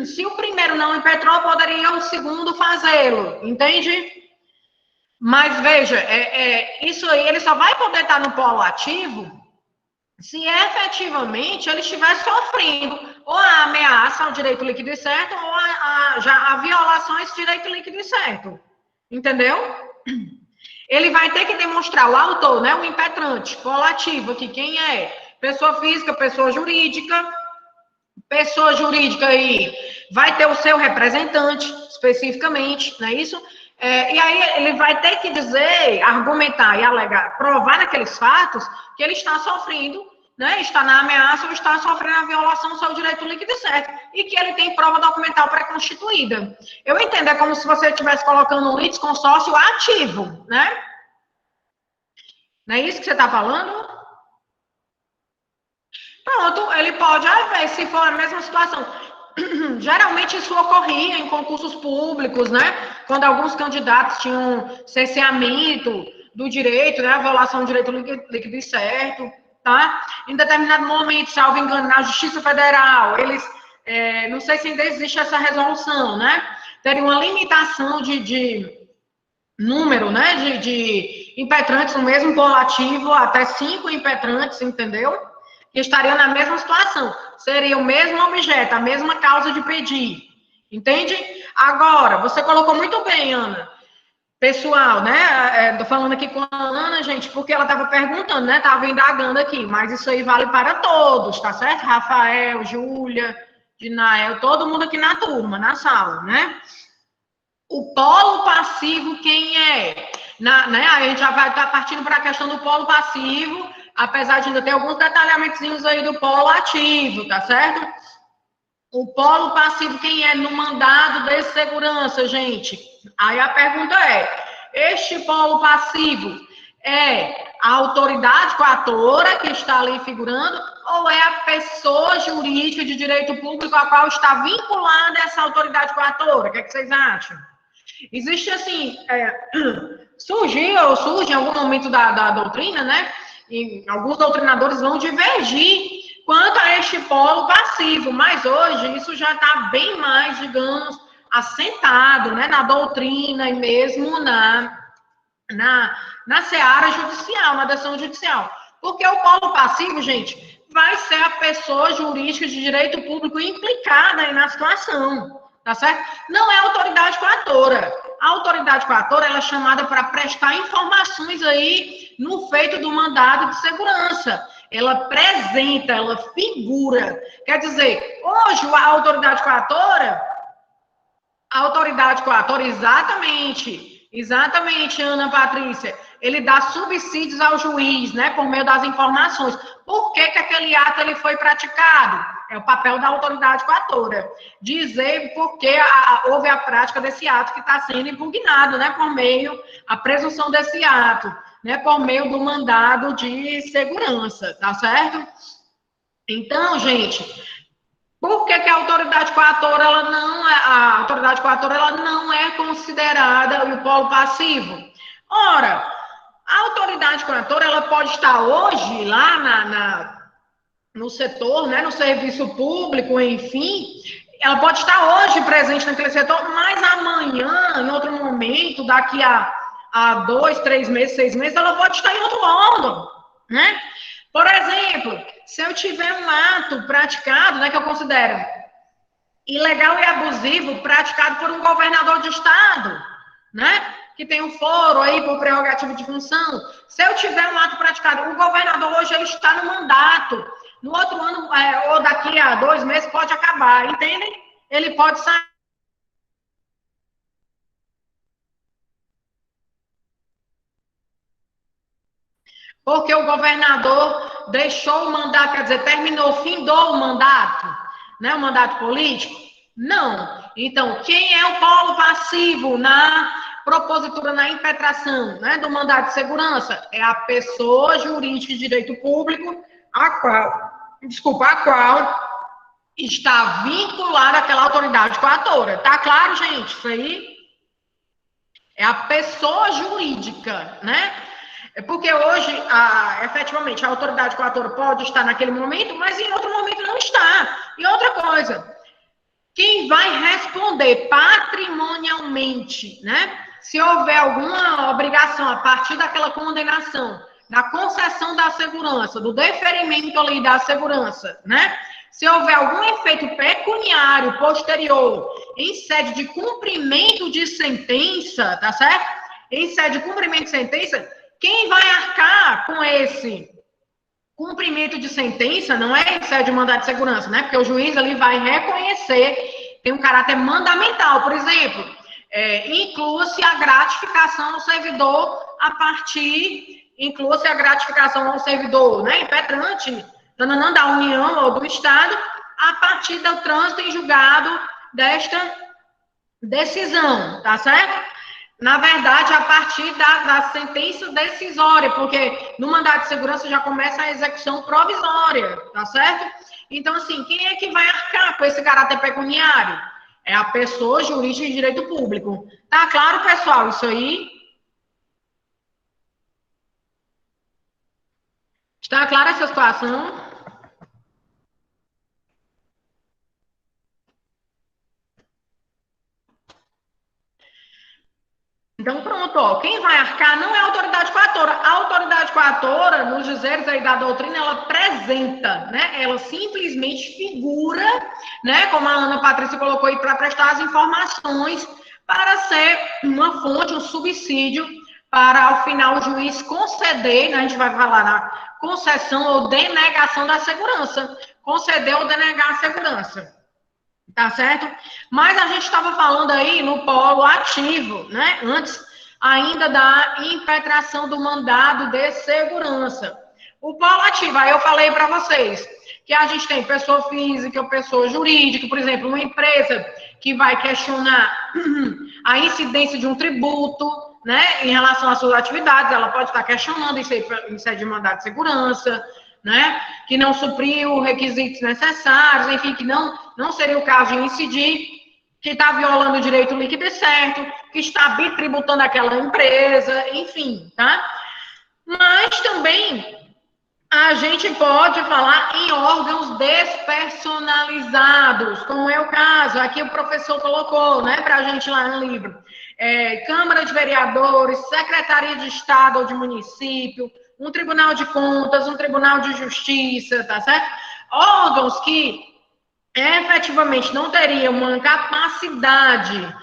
Se o primeiro não impetrou, poderia o segundo fazê-lo, entende? Mas veja, isso aí ele só vai poder estar no polo ativo se efetivamente ele estiver sofrendo ou a ameaça ao direito líquido e certo ou a violação a esse direito líquido e certo. Entendeu? Ele vai ter que demonstrar o autor, né, o impetrante, polo ativo aqui, quem é? Pessoa física, pessoa jurídica. Pessoa jurídica aí vai ter o seu representante, especificamente, não é isso? E aí ele vai ter que dizer, argumentar e alegar, provar naqueles fatos que ele está sofrendo, né, está na ameaça ou está sofrendo a violação do seu direito líquido e certo, e que ele tem prova documental pré-constituída. Eu entendo, é como se você estivesse colocando um litisconsórcio ativo, né? Não é isso que você está falando? Pronto, ele pode ver se for a mesma situação. Geralmente isso ocorria em concursos públicos, né? Quando alguns candidatos tinham cerceamento do direito, né? A violação do direito líquido e certo, tá? Em determinado momento, salvo engano, na Justiça Federal, eles, não sei se ainda existe essa resolução, né? Teria uma limitação de número, né? De impetrantes no mesmo polo ativo, até 5 impetrantes, entendeu? Que estariam na mesma situação. Seria o mesmo objeto, a mesma causa de pedir. Entende? Agora, você colocou muito bem, Ana. Pessoal, né? Tô falando aqui com a Ana, gente, porque ela estava perguntando, né? Estava indagando aqui, mas isso aí vale para todos, tá certo? Rafael, Júlia, Dinael, todo mundo aqui na turma, na sala, né? O polo passivo, quem é? Né? A gente já vai estar partindo para a questão do polo passivo, apesar de ainda ter alguns detalhamentozinhos aí do polo ativo, tá certo? O polo passivo, quem é no mandado de segurança, gente? Aí a pergunta este polo passivo é a autoridade coatora que está ali figurando ou é a pessoa jurídica de direito público a qual está vinculada essa autoridade coatora? O que é que vocês acham? Existe assim, surge em algum momento da doutrina, né? E alguns doutrinadores vão divergir quanto a este polo passivo, mas hoje isso já está bem mais, digamos, assentado, né, na doutrina e mesmo na seara judicial, na decisão judicial. Porque o polo passivo, gente, vai ser a pessoa jurídica de direito público implicada aí na situação, tá certo? Não é a autoridade coatora. A autoridade coatora ela é chamada para prestar informações aí no feito do mandado de segurança. Ela apresenta, ela figura. Quer dizer, hoje a autoridade coatora, exatamente, Ana Patrícia, ele dá subsídios ao juiz, né, por meio das informações. Por que aquele ato ele foi praticado? É o papel da autoridade coatora. Dizer por que houve a prática desse ato que está sendo impugnado, né, por meio, a presunção desse ato, né, por meio do mandado de segurança, tá certo? Então, gente, por que a autoridade coatora, a autoridade coatora, ela não é considerada o polo passivo? Ora, a autoridade coatora, ela pode estar hoje lá no setor, né, no serviço público, enfim, ela pode estar hoje presente naquele setor, mas amanhã, em outro momento, daqui a 2, 3 meses, 6 meses, ela pode estar em outro órgão, né? Por exemplo, se eu tiver um ato praticado, né, que eu considero ilegal e abusivo, praticado por um governador de estado, né, que tem um foro aí por prerrogativa de função, se eu tiver um ato praticado, o governador hoje ele está no mandato, no outro ano, ou daqui a 2 meses, pode acabar, entendem? Ele pode sair. Porque o governador deixou o mandato, quer dizer, findou o mandato, né, o mandato político? Não. Então, quem é o polo passivo na propositura, na impetração, né, do mandato de segurança? É a pessoa jurídica de direito público a qual desculpa, a qual está vinculada àquela autoridade coatora. Tá claro, gente? Isso aí é a pessoa jurídica, né? É porque hoje, efetivamente, a autoridade coatora pode estar naquele momento, mas em outro momento não está. E outra coisa, quem vai responder patrimonialmente, né? Se houver alguma obrigação a partir daquela condenação, da concessão da segurança, do deferimento ali da segurança, né? Se houver algum efeito pecuniário posterior em sede de cumprimento de sentença, tá certo? Em sede de cumprimento de sentença, quem vai arcar com esse cumprimento de sentença não é em sede de mandado de segurança, né? Porque o juiz ali vai reconhecer, tem um caráter mandamental, por exemplo, inclua-se a gratificação ao servidor a partir, inclua-se a gratificação ao servidor, né? Impetrante, da União ou do Estado, a partir do trânsito em julgado desta decisão, tá certo? Na verdade, a partir da sentença decisória, porque no mandado de segurança já começa a execução provisória, tá certo? Então, assim, quem é que vai arcar com esse caráter pecuniário? É a pessoa jurídica de direito público. Tá claro, pessoal, isso aí? Está clara essa situação? Então, pronto, ó, quem vai arcar não é a autoridade coatora. A autoridade coatora, nos dizeres aí da doutrina, ela apresenta, né? Ela simplesmente figura, né? Como a Ana Patrícia colocou aí, para prestar as informações, para ser uma fonte, um subsídio, para, ao final, o juiz conceder, né? A gente vai falar na concessão ou denegação da segurança. Conceder ou denegar a segurança. Tá certo? Mas a gente estava falando aí no polo ativo, né? Antes ainda da impetração do mandado de segurança. O polo ativo, aí eu falei para vocês que a gente tem pessoa física, pessoa jurídica, por exemplo, uma empresa que vai questionar a incidência de um tributo, né, em relação às suas atividades, ela pode estar questionando isso aí em sede de mandado de segurança, né, que não supriu requisitos necessários, enfim, que não seria o caso de incidir, que está violando o direito líquido e certo, que está bitributando aquela empresa, enfim, tá? Mas também a gente pode falar em órgãos despersonalizados, como é o caso, aqui o professor colocou, né, para a gente lá no livro, Câmara de Vereadores, Secretaria de Estado ou de Município, um Tribunal de Contas, um Tribunal de Justiça, tá certo? Órgãos que efetivamente não teriam uma capacidade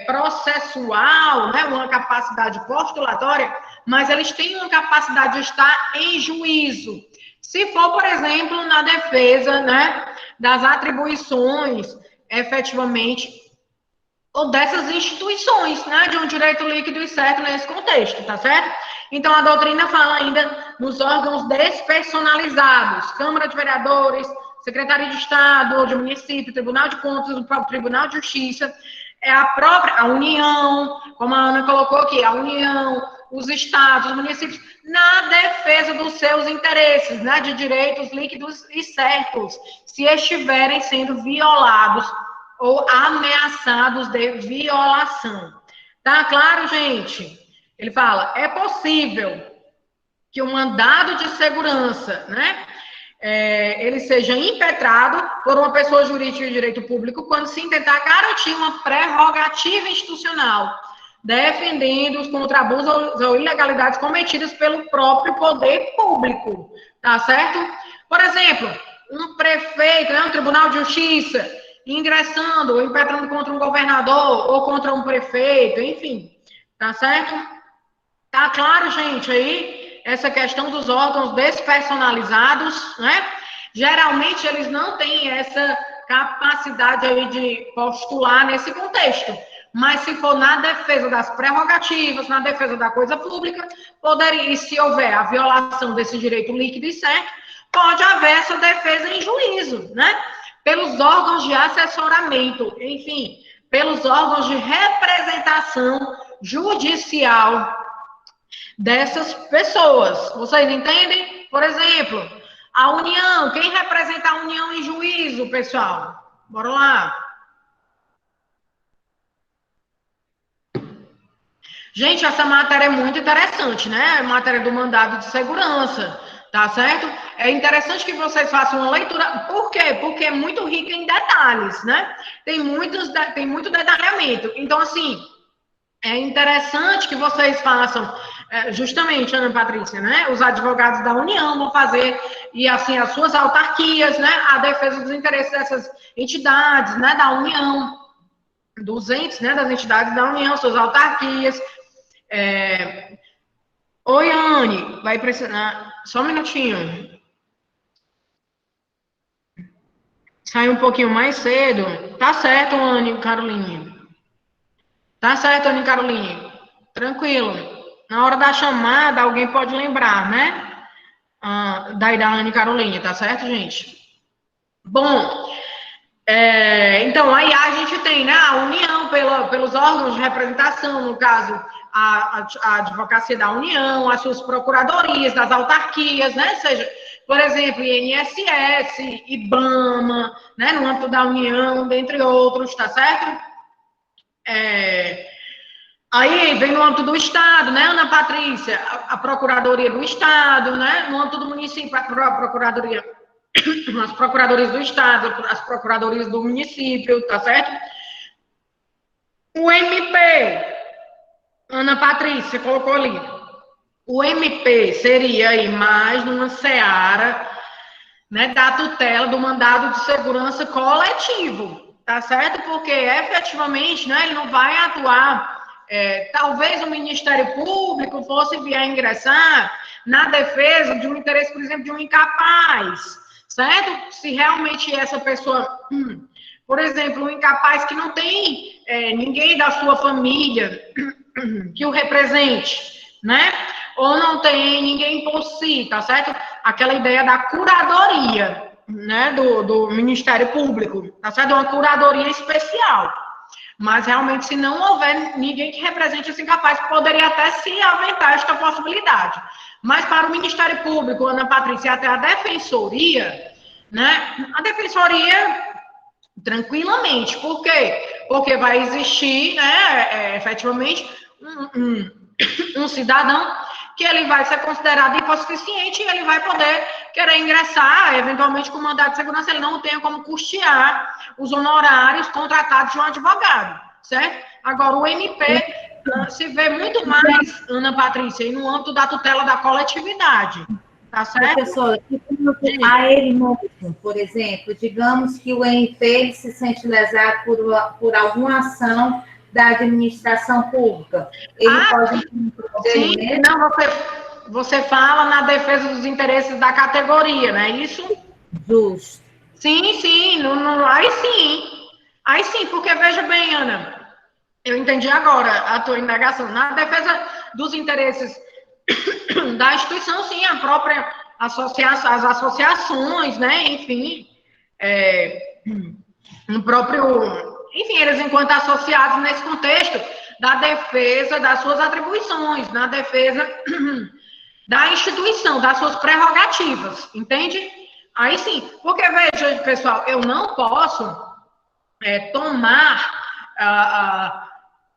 processual, né, uma capacidade postulatória, mas eles têm uma capacidade de estar em juízo. Se for, por exemplo, na defesa, né, das atribuições, efetivamente, ou dessas instituições, né, de um direito líquido e certo nesse contexto, tá certo? Então, a doutrina fala ainda nos órgãos despersonalizados, Câmara de Vereadores, Secretaria de Estado ou de Município, Tribunal de Contas, o próprio Tribunal de Justiça, a União, como a Ana colocou aqui, a União, os estados, os municípios, na defesa dos seus interesses, né, de direitos líquidos e certos, se estiverem sendo violados ou ameaçados de violação. Tá claro, gente? Ele fala, é possível que o mandado de segurança, né, ele seja impetrado por uma pessoa jurídica de direito público quando se intentar garantir uma prerrogativa institucional, defendendo os contraabusos ou ilegalidades cometidas pelo próprio poder público, tá certo? Por exemplo, um prefeito, né, um tribunal de justiça, ingressando ou impetrando contra um governador ou contra um prefeito, enfim, tá certo? Tá claro, gente, aí? Essa questão dos órgãos despersonalizados, né? Geralmente eles não têm essa capacidade aí de postular nesse contexto. Mas se for na defesa das prerrogativas, na defesa da coisa pública, poderia, e se houver a violação desse direito líquido e certo, pode haver essa defesa em juízo, né? Pelos órgãos de assessoramento, enfim, pelos órgãos de representação judicial dessas pessoas. Vocês entendem? Por exemplo, A União, quem representa a União em juízo, pessoal? Bora lá. Gente, essa matéria é muito interessante, né? Matéria do mandado de segurança, tá certo? É interessante que vocês façam uma leitura. Por quê? Porque é muito rica em detalhes, né? Tem muito detalhamento. Então, assim, é interessante que vocês façam, justamente, Ana Patrícia, né? Os advogados da União vão fazer, e assim, as suas autarquias, né? A defesa dos interesses dessas entidades, né? Da União, dos entes, né? Das entidades da União, suas autarquias. Oi, Anne, vai precisar. Só um minutinho. Sai um pouquinho mais cedo. Tá certo, Anne Caroline. Tá certo, Anne Caroline. Tranquilo. Na hora da chamada, alguém pode lembrar, né? Daí da Anne Caroline, tá certo, gente? Bom, então, aí a gente tem, né, a união pelos órgãos de representação, no caso, a advocacia da União, as suas procuradorias das autarquias, né, seja, por exemplo, INSS, IBAMA, né, no âmbito da União, dentre outros, tá certo? Aí vem no âmbito do Estado, né, Ana Patrícia, a Procuradoria do Estado, né, no âmbito do município, a Procuradoria, as procuradorias do Estado, as procuradorias do município, tá certo? O MP, Ana Patrícia colocou ali, o MP seria aí mais numa seara, né, da tutela do mandado de segurança coletivo, tá certo? Porque efetivamente, né, ele não vai atuar, talvez o Ministério Público fosse vier ingressar na defesa de um interesse, por exemplo, de um incapaz, certo? Se realmente essa pessoa, por exemplo, um incapaz que não tem ninguém da sua família que o represente, né? Ou não tem ninguém por si, tá certo? Aquela ideia da curadoria, né? Do Ministério Público, tá certo? Uma curadoria especial. Mas realmente, se não houver ninguém que represente esse incapaz, poderia até se aventar esta possibilidade. Mas para o Ministério Público, Ana Patrícia, até a Defensoria, né? A Defensoria, tranquilamente. Por quê? Porque vai existir, né, efetivamente, um cidadão que ele vai ser considerado hipossuficiente e ele vai poder querer ingressar, eventualmente, com mandado de segurança, ele não tenha como custear os honorários contratados de um advogado, certo? Agora, o MP se vê muito mais, Ana Patrícia, no âmbito da tutela da coletividade, tá certo? Professora, a ele mesmo, por exemplo, digamos que o MP ele se sente lesado por alguma ação da administração pública. Ele pode... Sim, não, você fala na defesa dos interesses da categoria, não é isso? Justo. Sim, aí sim, porque veja bem, Ana, eu entendi agora a tua indagação. Na defesa dos interesses da instituição, sim, a própria associação, as associações, né, enfim, no próprio... Enfim, eles, enquanto associados nesse contexto da defesa das suas atribuições, na defesa da instituição, das suas prerrogativas, entende? Aí sim, porque, veja, pessoal, eu não posso tomar a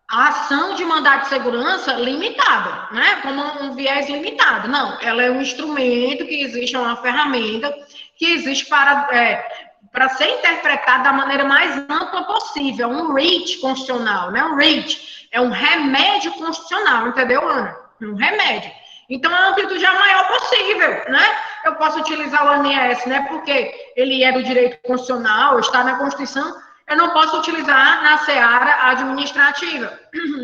ação de mandado de segurança limitada, né? Como um viés limitado. Não, ela é um instrumento que existe, é uma ferramenta que existe para ser interpretado da maneira mais ampla possível, um reach constitucional, né? Um reach é um remédio constitucional, entendeu, Ana? Um remédio. Então, a amplitude é a maior possível, né? Eu posso utilizar o ANS, né? Porque ele é do direito constitucional, está na Constituição, eu não posso utilizar na seara administrativa.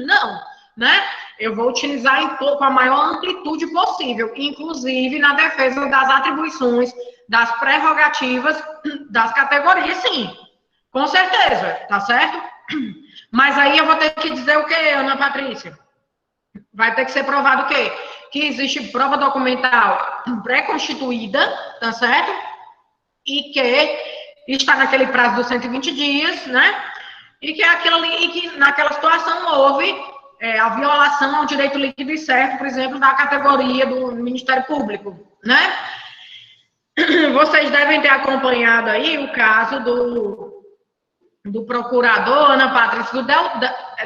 Não, né? Eu vou utilizar com a maior amplitude possível, inclusive na defesa das atribuições, das prerrogativas das categorias, sim. Com certeza, tá certo? Mas aí eu vou ter que dizer o quê, Ana Patrícia? Vai ter que ser provado o quê? Que existe prova documental pré-constituída, tá certo? E que está naquele prazo dos 120 dias, né? E que aquilo ali, e que naquela situação houve a violação ao direito líquido e certo, por exemplo, da categoria do Ministério Público, né? vocês devem ter acompanhado aí o caso do procurador, Ana Patrícia, do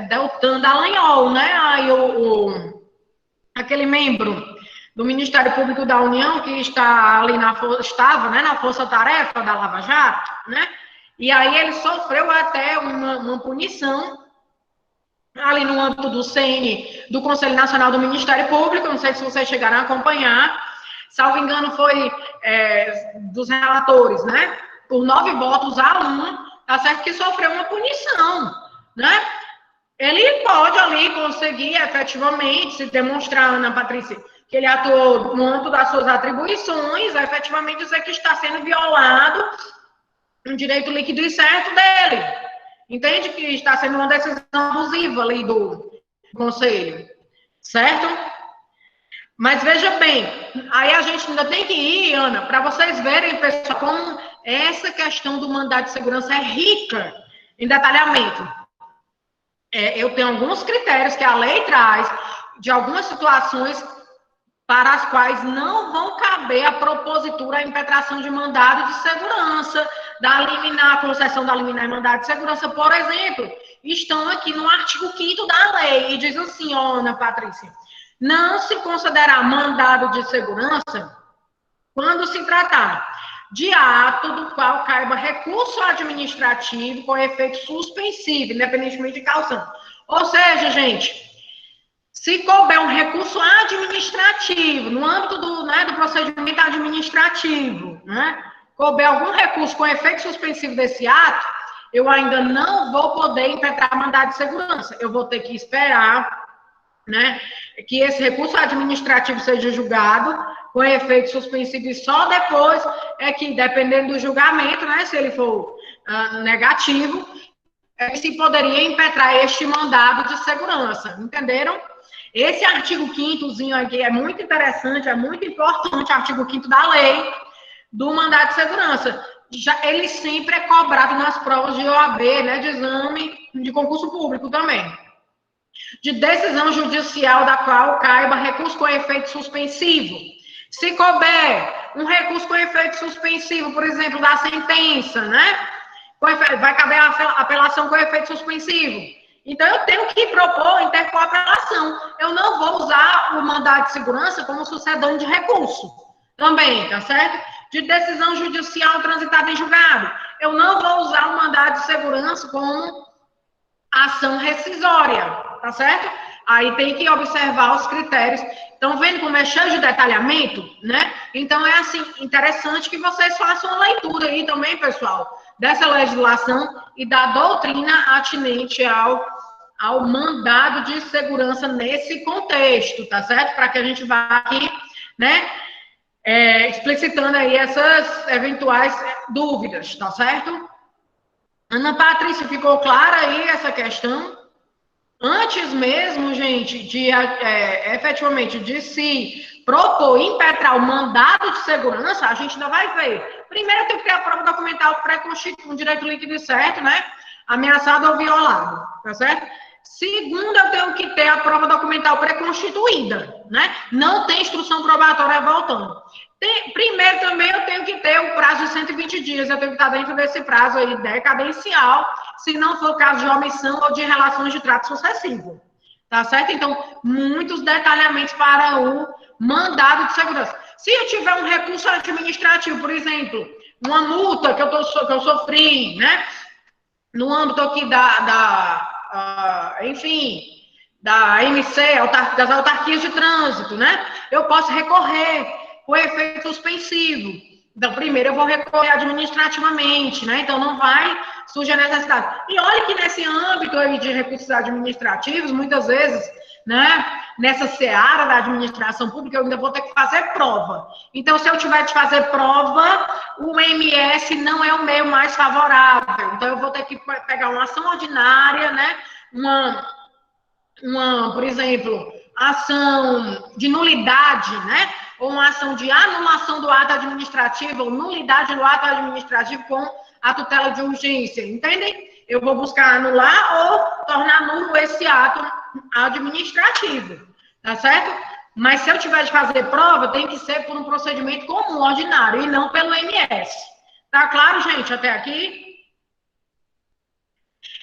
Deltan Dallagnol, né? Aí aquele membro do Ministério Público da União que está ali estava, né, na força-tarefa da Lava Jato, né? E aí ele sofreu até uma punição ali no âmbito do CN, do Conselho Nacional do Ministério Público, não sei se vocês chegaram a acompanhar, salvo engano foi dos relatores, né? Por 9 votos a 1, tá certo que sofreu uma punição, né? Ele pode ali conseguir efetivamente se demonstrar, Ana Patrícia, que ele atuou no âmbito das suas atribuições, efetivamente dizer que está sendo violado um direito líquido e certo dele. Entende que está sendo uma decisão abusiva ali do Conselho, certo? Mas veja bem, aí a gente ainda tem que ir, Ana, para vocês verem, pessoal, como essa questão do mandado de segurança é rica em detalhamento. Eu tenho alguns critérios que a lei traz de algumas situações para as quais não vão caber a propositura, a impetração de mandado de segurança, da liminar, concessão da liminar e mandado de segurança, por exemplo, estão aqui no artigo 5º da lei, e diz assim, ó, Ana Patrícia, não se considerar mandado de segurança quando se tratar de ato do qual caiba recurso administrativo com efeito suspensivo, independentemente de causa. Ou seja, gente, se couber um recurso administrativo, no âmbito do procedimento administrativo, né, couber algum recurso com efeito suspensivo desse ato, eu ainda não vou poder impetrar mandado de segurança. Eu vou ter que esperar, né, que esse recurso administrativo seja julgado com efeito suspensivo e só depois é que, dependendo do julgamento, né, se ele for negativo, se poderia impetrar este mandado de segurança. Entenderam? Esse artigo 5º aqui é muito interessante, é muito importante, artigo 5º da lei do mandado de segurança. Ele sempre é cobrado nas provas de OAB, né, de exame de concurso público também. De decisão judicial da qual caiba recurso com efeito suspensivo. Se couber um recurso com efeito suspensivo, por exemplo, da sentença, né, vai caber a apelação com efeito suspensivo. Então, eu tenho que propor, interpor a apelação. Eu não vou usar o mandado de segurança como sucedâneo de recurso. Também, tá certo? De decisão judicial transitada em julgado. Eu não vou usar o mandado de segurança como ação rescisória, tá certo? Aí tem que observar os critérios. Estão vendo como é cheio de detalhamento, né? Então, é assim, interessante que vocês façam uma leitura aí também, pessoal, dessa legislação e da doutrina atinente ao mandado de segurança nesse contexto, tá certo? Para que a gente vá aqui, né, explicitando aí essas eventuais dúvidas, tá certo? Ana Patrícia, ficou clara aí essa questão? Antes mesmo, gente, de efetivamente de se propor impetrar o mandado de segurança, a gente ainda vai ver. Primeiro, tem que ter a prova documental pré-constituída, um direito líquido e certo, né? Ameaçado ou violado, tá certo? Segundo, eu tenho que ter a prova documental pré-constituída, né? Não tem instrução probatória voltando. Primeiro, também, eu tenho que ter o prazo de 120 dias, eu tenho que estar dentro desse prazo aí decadencial, se não for caso de omissão ou de relações de trato sucessivo, tá certo? Então, muitos detalhamentos para o mandado de segurança. Se eu tiver um recurso administrativo, por exemplo, uma multa que eu sofri, né? No âmbito aqui enfim, da MC, das autarquias de trânsito, né? Eu posso recorrer com efeito suspensivo. Então, primeiro eu vou recorrer administrativamente, né? Então, não vai surgir a necessidade. E olha que nesse âmbito aí de recursos administrativos, muitas vezes, né? Nessa seara da administração pública, eu ainda vou ter que fazer prova. Então, se eu tiver de fazer prova, o MS não é o meio mais favorável. Então, eu vou ter que pegar uma ação ordinária, né? Por exemplo, ação de nulidade, né? Ou uma ação de anulação do ato administrativo, ou nulidade do ato administrativo com a tutela de urgência, entendem? Eu vou buscar anular ou tornar nulo esse ato administrativo, tá certo? Mas se eu tiver de fazer prova, tem que ser por um procedimento comum, ordinário, e não pelo MS. Tá claro, gente, até aqui?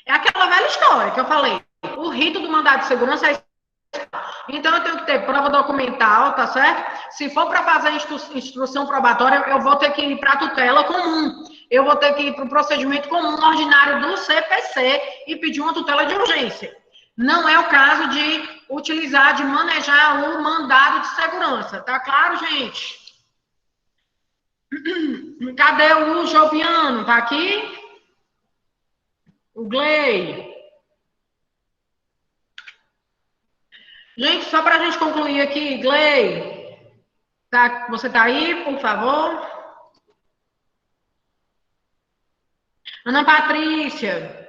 É aquela velha história que eu falei. O rito do mandado de segurança é... Então, eu tenho que ter prova documental, tá certo? Se for para fazer instrução probatória, eu vou ter que ir para a tutela comum. Eu vou ter que ir para o procedimento comum ordinário do CPC e pedir uma tutela de urgência. Não é o caso de utilizar, de manejar o mandado de segurança. Tá claro, gente? Cadê o Joviano? Tá aqui? O Glei? Gente, só para a gente concluir aqui, Glei, tá, você tá aí, por favor? Ana Patrícia.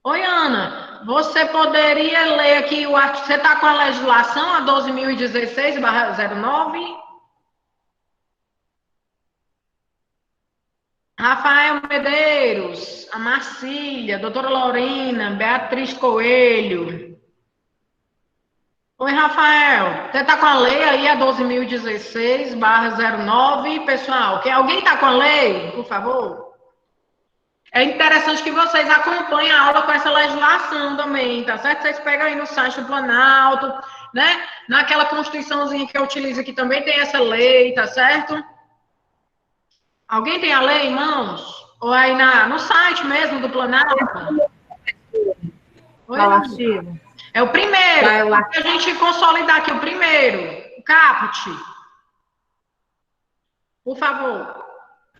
Oi, Ana, você poderia ler aqui o artigo, você está com a legislação, a 12.016/09? Rafael Medeiros, a Marcília, doutora Lorena, Beatriz Coelho. Oi, Rafael, você está com a lei aí, a 12.016/09, pessoal? Alguém está com a lei, por favor? É interessante que vocês acompanhem a aula com essa legislação também, tá certo? Vocês pegam aí no site do Planalto, né? Naquela constituiçãozinha que eu utilizo aqui também tem essa lei, tá certo? Alguém tem a lei, irmãos? Ou aí no site mesmo do Planalto? Qual artigo? É o primeiro. A gente consolidar aqui o primeiro. O caput. Por favor.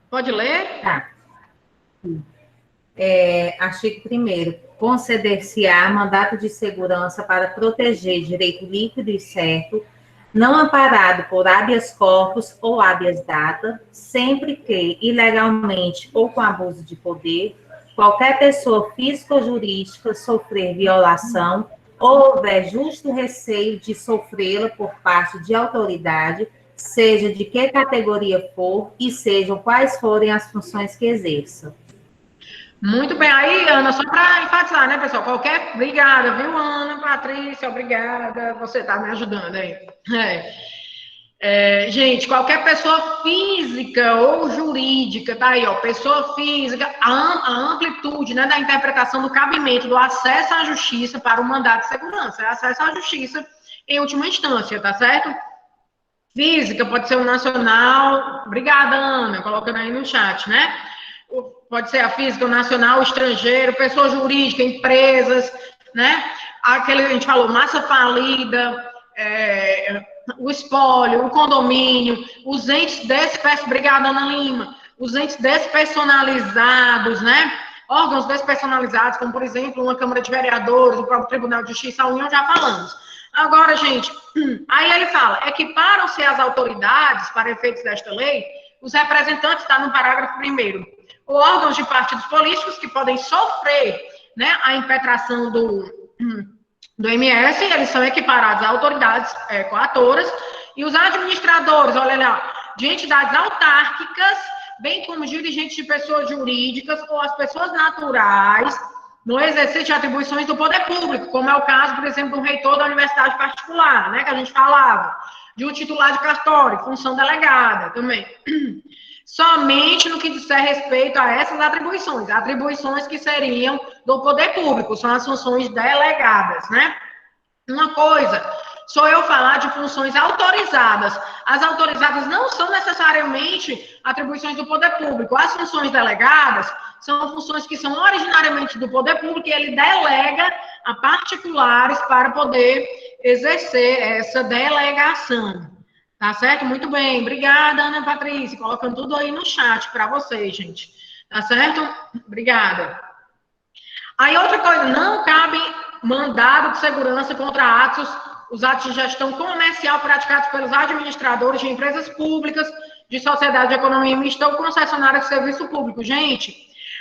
Pode ler? Tá. Artigo 1º. Conceder-se-á mandato de segurança para proteger direito líquido e certo, não amparado por habeas corpus ou habeas data, sempre que, ilegalmente ou com abuso de poder, qualquer pessoa física ou jurídica sofrer violação ou houver justo receio de sofrê-la por parte de autoridade, seja de que categoria for e sejam quais forem as funções que exerça. Muito bem. Aí, Ana, só para enfatizar, né, pessoal? Obrigada, viu, Ana, Patrícia? Obrigada. Você está me ajudando aí. Gente, qualquer pessoa física ou jurídica, tá aí, ó, pessoa física, a amplitude, né, da interpretação do cabimento do acesso à justiça para o mandado de segurança, é acesso à justiça em última instância, tá certo? Física, pode ser o nacional, obrigada, Ana, colocando aí no chat, né? Pode ser a física, o nacional, o estrangeiro, pessoa jurídica, empresas, né? Aquele, a gente falou, massa falida, o espólio, o condomínio, os entes obrigada, Ana Lima, os entes despersonalizados, né? Órgãos despersonalizados, como, por exemplo, uma Câmara de Vereadores, o próprio Tribunal de Justiça, a União, já falamos. Agora, gente, aí ele fala, equiparam-se as autoridades, para efeitos desta lei, os representantes, está no parágrafo 1º, ou órgãos de partidos políticos que podem sofrer, né, a impetração do MS, eles são equiparados a autoridades coatoras, e os administradores, olha lá, de entidades autárquicas, bem como dirigentes de pessoas jurídicas ou as pessoas naturais, no exercício de atribuições do poder público, como é o caso, por exemplo, do reitor da universidade particular, né, que a gente falava, de um titular de cartório, função delegada também. Somente no que disser respeito a essas atribuições que seriam do poder público, são as funções delegadas, né? Uma coisa, sou eu falar de funções autorizadas. As autorizadas não são necessariamente atribuições do poder público. As funções delegadas são funções que são originariamente do poder público e ele delega a particulares para poder exercer essa delegação. Tá certo? Muito bem. Obrigada, Ana Patrícia. Colocando tudo aí no chat para vocês, gente. Tá certo? Obrigada. Aí, outra coisa, não cabe mandado de segurança contra os atos de gestão comercial praticados pelos administradores de empresas públicas, de sociedade de economia mista ou concessionária de serviço público. Gente,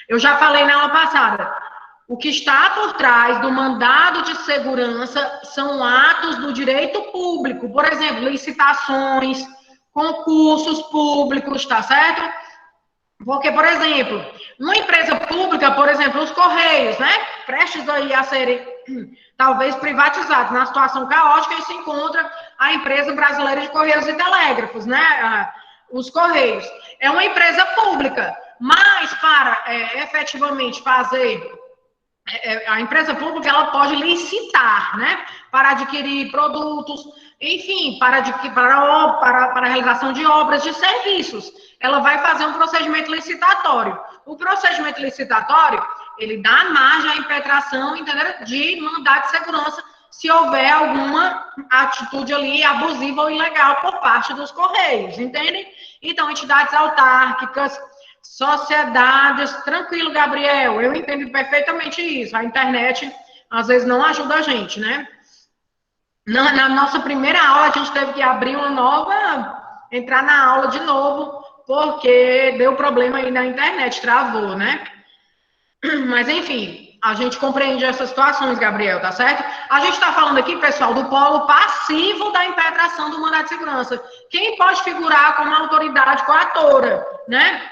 eu já falei na aula passada, o que está por trás do mandado de segurança são atos do direito público, por exemplo, licitações, concursos públicos, tá certo? Porque, por exemplo, uma empresa pública, por exemplo, os Correios, né, prestes aí a serem talvez privatizados, na situação caótica, e se encontra a Empresa Brasileira de Correios e Telégrafos, né? Os Correios. É uma empresa pública, mas para efetivamente fazer... a empresa pública, ela pode licitar, né? Para adquirir produtos, enfim, para a realização de obras, de serviços. Ela vai fazer um procedimento licitatório. O procedimento licitatório, ele dá margem à impetração, entendeu? De mandado de segurança, se houver alguma atitude ali abusiva ou ilegal por parte dos Correios, entendem? Então, entidades autárquicas, sociedades, tranquilo, Gabriel, eu entendo perfeitamente isso. A internet, às vezes, não ajuda a gente, né? Na nossa primeira aula, a gente teve que abrir uma nova, entrar na aula de novo, porque deu problema aí na internet, travou, né? Mas, enfim, a gente compreende essas situações, Gabriel, tá certo? A gente está falando aqui, pessoal, do polo passivo da impetração do mandado de segurança. Quem pode figurar como autoridade coatora, né?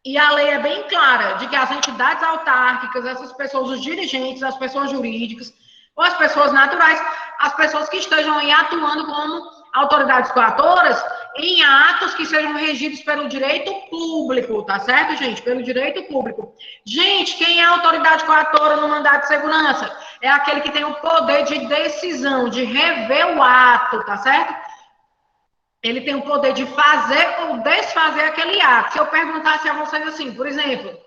E a lei é bem clara de que as entidades autárquicas, essas pessoas, os dirigentes, as pessoas jurídicas, ou as pessoas naturais, as pessoas que estejam aí atuando como autoridades coatoras em atos que sejam regidos pelo direito público, tá certo, gente? Pelo direito público. Gente, quem é autoridade coatora no mandado de segurança? É aquele que tem o poder de decisão, de rever o ato, tá certo? Ele tem o poder de fazer ou desfazer aquele ato. Se eu perguntasse a vocês assim, por exemplo,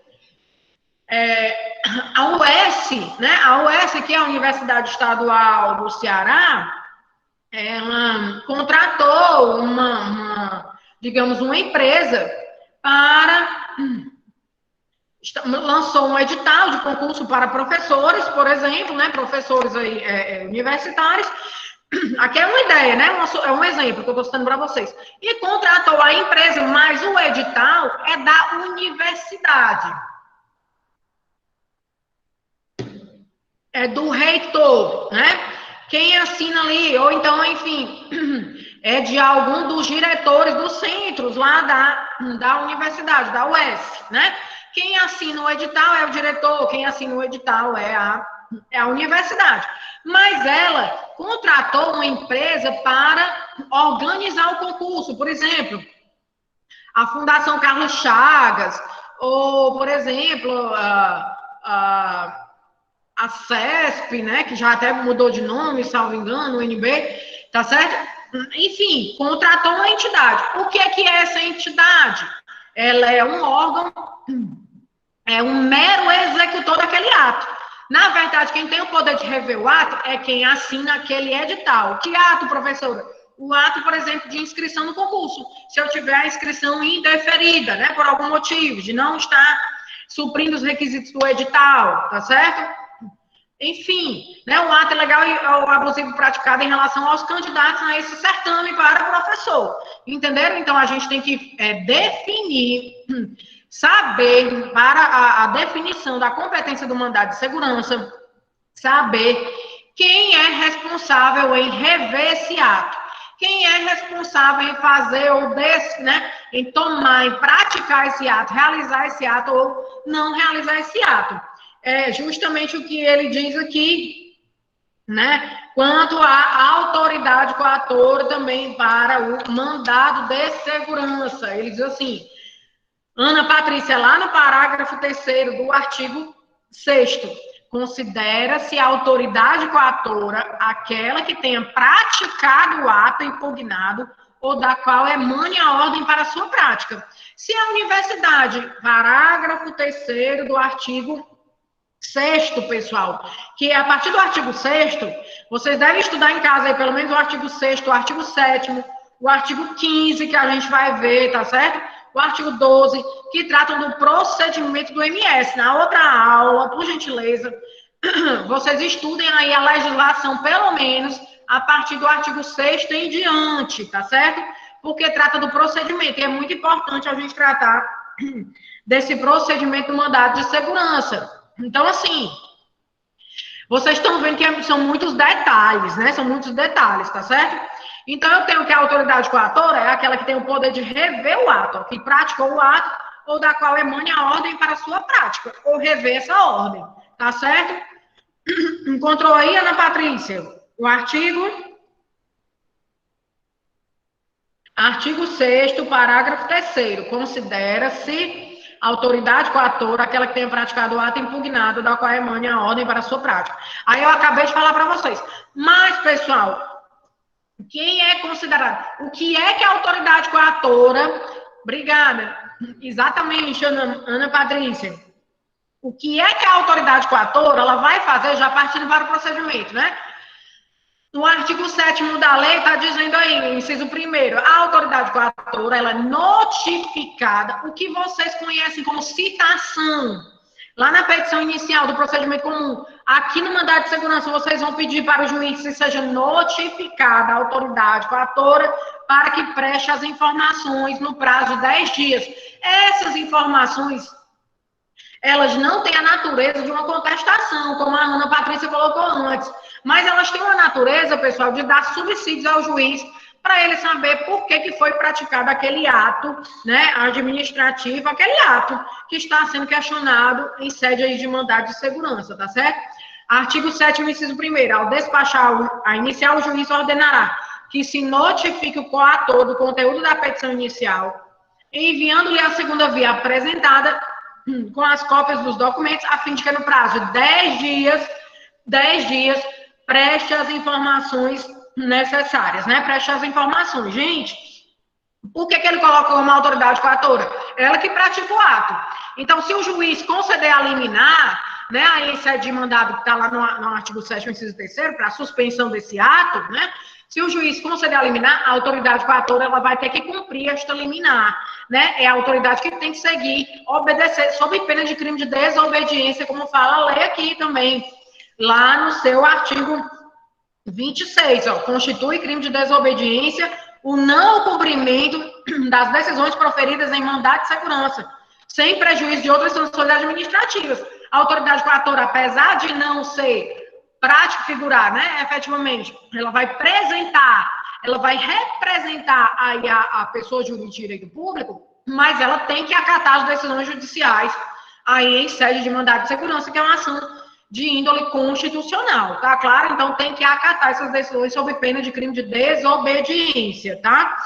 a UES, né? A UES, que é a Universidade Estadual do Ceará, ela contratou digamos, uma empresa lançou um edital de concurso para professores, por exemplo, né? Professores aí, universitários. Aqui é uma ideia, né? É um exemplo que eu estou citando para vocês. E contratou a empresa, mas o edital é da universidade. É do reitor, né? Quem assina ali, ou então, enfim, é de algum dos diretores dos centros lá da universidade, da UES, né? Quem assina o edital é o diretor, quem assina o edital é a universidade. Mas ela contratou uma empresa para organizar o concurso. Por exemplo, a Fundação Carlos Chagas, ou, por exemplo, a CESP, né, que já até mudou de nome, salvo engano, o NB, tá certo? Enfim, contratou uma entidade. O que é essa entidade? Ela é um órgão, é um mero executor daquele ato. Na verdade, quem tem o poder de rever o ato é quem assina aquele edital. Que ato, professora? O ato, por exemplo, de inscrição no concurso. Se eu tiver a inscrição indeferida, né, por algum motivo, de não estar suprindo os requisitos do edital, tá certo? Enfim, né, o ato ilegal ou abusivo praticado em relação aos candidatos a esse certame para professor. Entenderam? Então, a gente tem que definir, saber, para a definição da competência do mandado de segurança, saber quem é responsável em rever esse ato. Quem é responsável em fazer ou em tomar, em praticar esse ato, realizar esse ato ou não realizar esse ato. É justamente o que ele diz aqui, né? Quanto à autoridade coatora também para o mandado de segurança. Ele diz assim, Ana Patrícia, lá no parágrafo 3º do artigo 6º, considera-se a autoridade coatora aquela que tenha praticado o ato impugnado ou da qual emane a ordem para sua prática. Se a universidade, parágrafo 3º do artigo 6º, pessoal, que a partir do artigo 6º, vocês devem estudar em casa aí, pelo menos o artigo 6º, o artigo 7º, o artigo 15, que a gente vai ver, tá certo? O artigo 12, que tratam do procedimento do MS. Na outra aula, por gentileza, vocês estudem aí a legislação, pelo menos, a partir do artigo 6º em diante, tá certo? Porque trata do procedimento, e é muito importante a gente tratar desse procedimento do mandado de segurança. Então, assim, vocês estão vendo que são muitos detalhes, né? São muitos detalhes, tá certo? Então, eu tenho que a autoridade coatora é aquela que tem o poder de rever o ato, que praticou o ato, ou da qual emane a ordem para a sua prática, ou rever essa ordem, tá certo? Encontrou aí, Ana Patrícia, o artigo Artigo 6º, parágrafo 3º. Considera-se autoridade coatora aquela que tenha praticado o ato impugnado, da qual emane a ordem para a sua prática. Aí eu acabei de falar para vocês. Mas, pessoal, quem é considerado? O que é que a autoridade coatora... Obrigada. Exatamente, Ana Patrícia. O que é que a autoridade coatora ela vai fazer já partindo para o procedimento, né? No artigo 7º da lei está dizendo aí, inciso 1º, a autoridade coatora ela é notificada, o que vocês conhecem como citação. Lá na petição inicial do procedimento comum, aqui no mandado de segurança, vocês vão pedir para o juiz que seja notificada a autoridade coatora para que preste as informações no prazo de 10 dias. Essas informações, elas não têm a natureza de uma contestação, como a Ana Patrícia colocou antes, mas elas têm uma natureza, pessoal, de dar subsídios ao juiz para ele saber por que foi praticado aquele ato, né, administrativo, aquele ato que está sendo questionado em sede aí de mandado de segurança, tá certo? Artigo 7º, inciso 1º, ao despachar a inicial, o juiz ordenará que se notifique o coator do conteúdo da petição inicial, enviando-lhe a segunda via apresentada com as cópias dos documentos, a fim de que no prazo de 10 dias, preste as informações necessárias, né? Preste as informações. Gente, por que ele colocou uma autoridade coatora? Ela que pratica o ato. Então, se o juiz conceder a liminar, né, aí esse é de mandado que está lá no artigo 7º, inciso 3º, para a suspensão desse ato, né? Se o juiz conceder a liminar, a autoridade coatora ela vai ter que cumprir esta liminar, né? É a autoridade que tem que seguir, obedecer, sob pena de crime de desobediência, como fala a lei aqui também, lá no seu artigo 26, ó, constitui crime de desobediência o não cumprimento das decisões proferidas em mandado de segurança, sem prejuízo de outras sanções administrativas. A autoridade coatora, apesar de não ser prática figurar, né, efetivamente, ela vai representar aí a pessoa jurídica de direito público, mas ela tem que acatar as decisões judiciais aí em sede de mandado de segurança, que é uma ação de índole constitucional, tá claro? Então tem que acatar essas decisões sob pena de crime de desobediência, tá?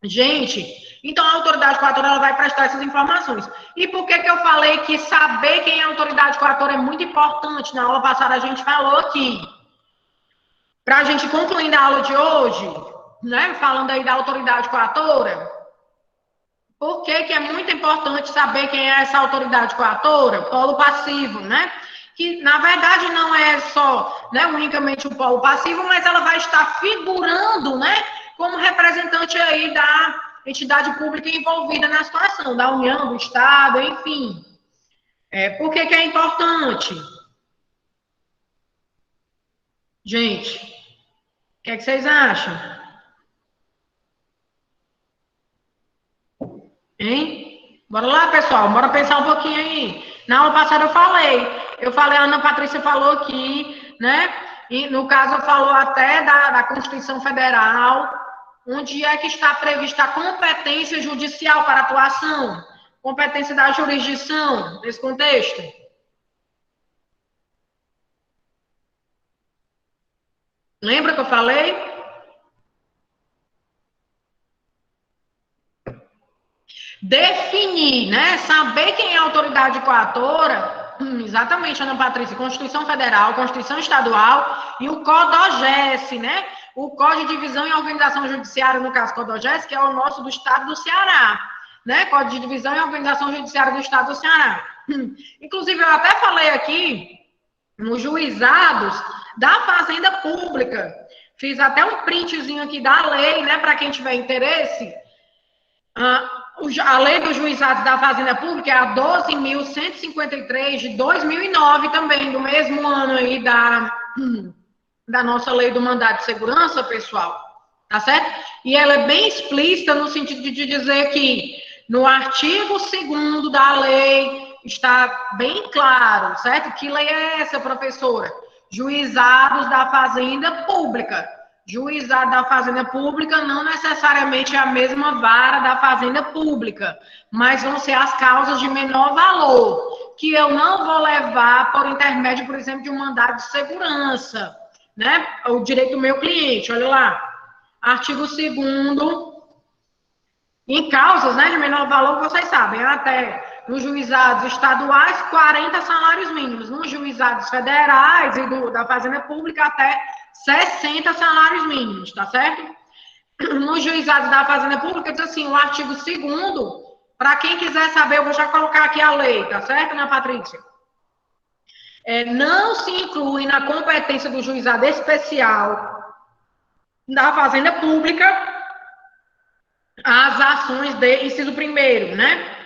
Gente, então a autoridade coatora ela vai prestar essas informações. E por que eu falei que saber quem é a autoridade coatora é muito importante? Na aula passada a gente falou aqui. Para a gente concluindo a aula de hoje, né, falando aí da autoridade coatora, por que é muito importante saber quem é essa autoridade coatora? Polo passivo, né? Que, na verdade, não é só, né, unicamente o polo passivo, mas ela vai estar figurando, né, como representante aí da entidade pública envolvida na situação, da União, do Estado, enfim. Por que é importante? Gente, o que é que vocês acham? Hein? Bora lá, pessoal, bora pensar um pouquinho aí. Na aula passada eu falei, a Ana Patrícia falou aqui, né? E no caso, falou até da Constituição Federal, onde é que está prevista a competência judicial para atuação, competência da jurisdição, nesse contexto. Lembra que eu falei? Definir, né? Saber quem é a autoridade coatora, exatamente, Ana Patrícia, Constituição Federal, Constituição Estadual e o CODOGES, né? O Código de Divisão e Organização Judiciária, no caso CODOGES, que é o nosso do Estado do Ceará, né? Código de Divisão e Organização Judiciária do Estado do Ceará. Inclusive, eu até falei aqui nos juizados da Fazenda Pública. Fiz até um printzinho aqui da lei, né? Para quem tiver interesse. A lei dos juizados da Fazenda Pública é a 12.153 de 2009 também, do mesmo ano aí da nossa lei do mandado de segurança, pessoal, tá certo? E ela é bem explícita no sentido de dizer que no artigo 2º da lei está bem claro, certo? Que lei é essa, professora? Juizados da Fazenda Pública. Juizado da Fazenda Pública não necessariamente é a mesma vara da Fazenda Pública, mas vão ser as causas de menor valor, que eu não vou levar por intermédio, por exemplo, de um mandado de segurança, né? O direito do meu cliente, olha lá. Artigo 2º Em causas, né, de menor valor, vocês sabem, até nos juizados estaduais, 40 salários mínimos. Nos juizados federais e da Fazenda Pública, até 60 salários mínimos, tá certo? Nos juizados da Fazenda Pública, diz assim, o artigo 2º, para quem quiser saber, eu vou já colocar aqui a lei, tá certo, Ana Patrícia? Não se inclui na competência do juizado especial da Fazenda Pública as ações de, inciso 1º, né?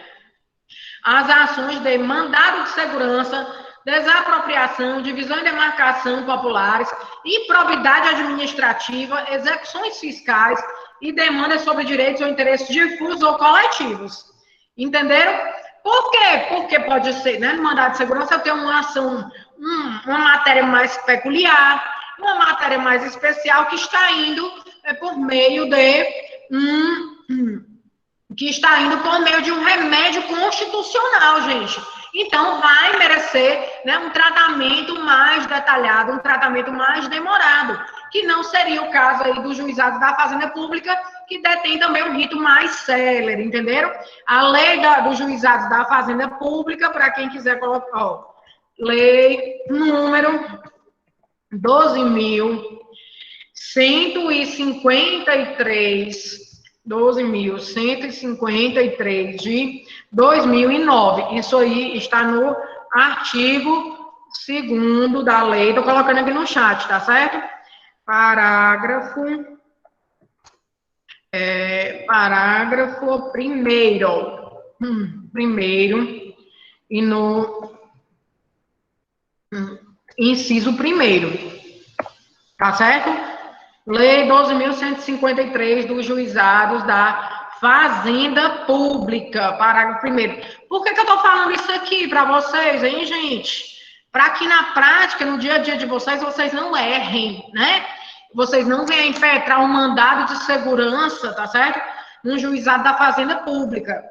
As ações de mandado de segurança, desapropriação, divisão e demarcação populares, improbidade administrativa, execuções fiscais e demandas sobre direitos ou interesses difusos ou coletivos. Entenderam? Por quê? Porque pode ser, né, no mandado de segurança, eu tenho uma ação, uma matéria mais peculiar, uma matéria mais especial que está indo por meio de que está indo por meio de um remédio constitucional, gente. Então, vai merecer, né, um tratamento mais detalhado, um tratamento mais demorado, que não seria o caso aí do juizado da Fazenda Pública, que detém também um rito mais célere, entenderam? A lei do juizado da Fazenda Pública, para quem quiser colocar, ó, lei número 12.153 de 2009. Isso aí está no artigo 2º da lei. Estou colocando aqui no chat, tá certo? Parágrafo 1º. E no inciso 1º. Tá certo? Lei 12.153 dos juizados da Fazenda Pública, parágrafo 1º. Por que eu estou falando isso aqui para vocês, hein, gente? Para que na prática, no dia a dia de vocês, vocês não errem, né? Vocês não venham impetrar um mandado de segurança, tá certo? No juizado da Fazenda Pública.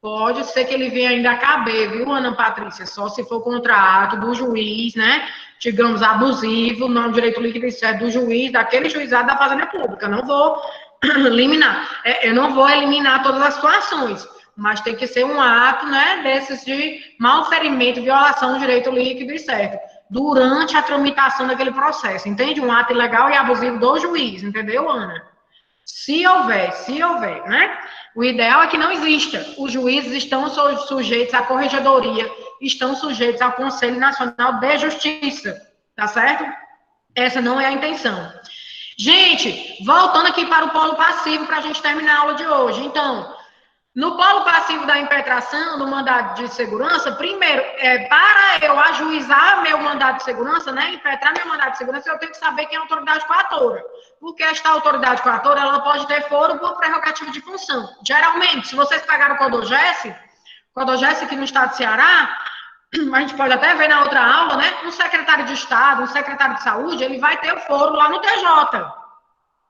Pode ser que ele venha ainda a caber, viu, Ana Patrícia? Só se for contra ato do juiz, né? Digamos, abusivo, não direito líquido e certo do juiz, daquele juizado da Fazenda Pública. Não vou eliminar. Eu não vou eliminar todas as situações, mas tem que ser um ato, né, desses de malferimento, violação do direito líquido e certo, durante a tramitação daquele processo, entende? Um ato ilegal e abusivo do juiz, entendeu, Ana? Se houver, né? O ideal é que não exista. Os juízes estão sujeitos à corregedoria, estão sujeitos ao Conselho Nacional de Justiça, tá certo? Essa não é a intenção. Gente, voltando aqui para o polo passivo, para a gente terminar a aula de hoje. Então, no polo passivo da impetração, do mandado de segurança, primeiro, para eu ajuizar meu mandado de segurança, né, impetrar meu mandado de segurança, eu tenho que saber quem é a autoridade coatora. Porque esta autoridade coatora, ela pode ter foro por prerrogativa de função. Geralmente, se vocês pegaram o CODOGES aqui no estado do Ceará, a gente pode até ver na outra aula, né, um secretário de Estado, um secretário de Saúde, ele vai ter o foro lá no TJ,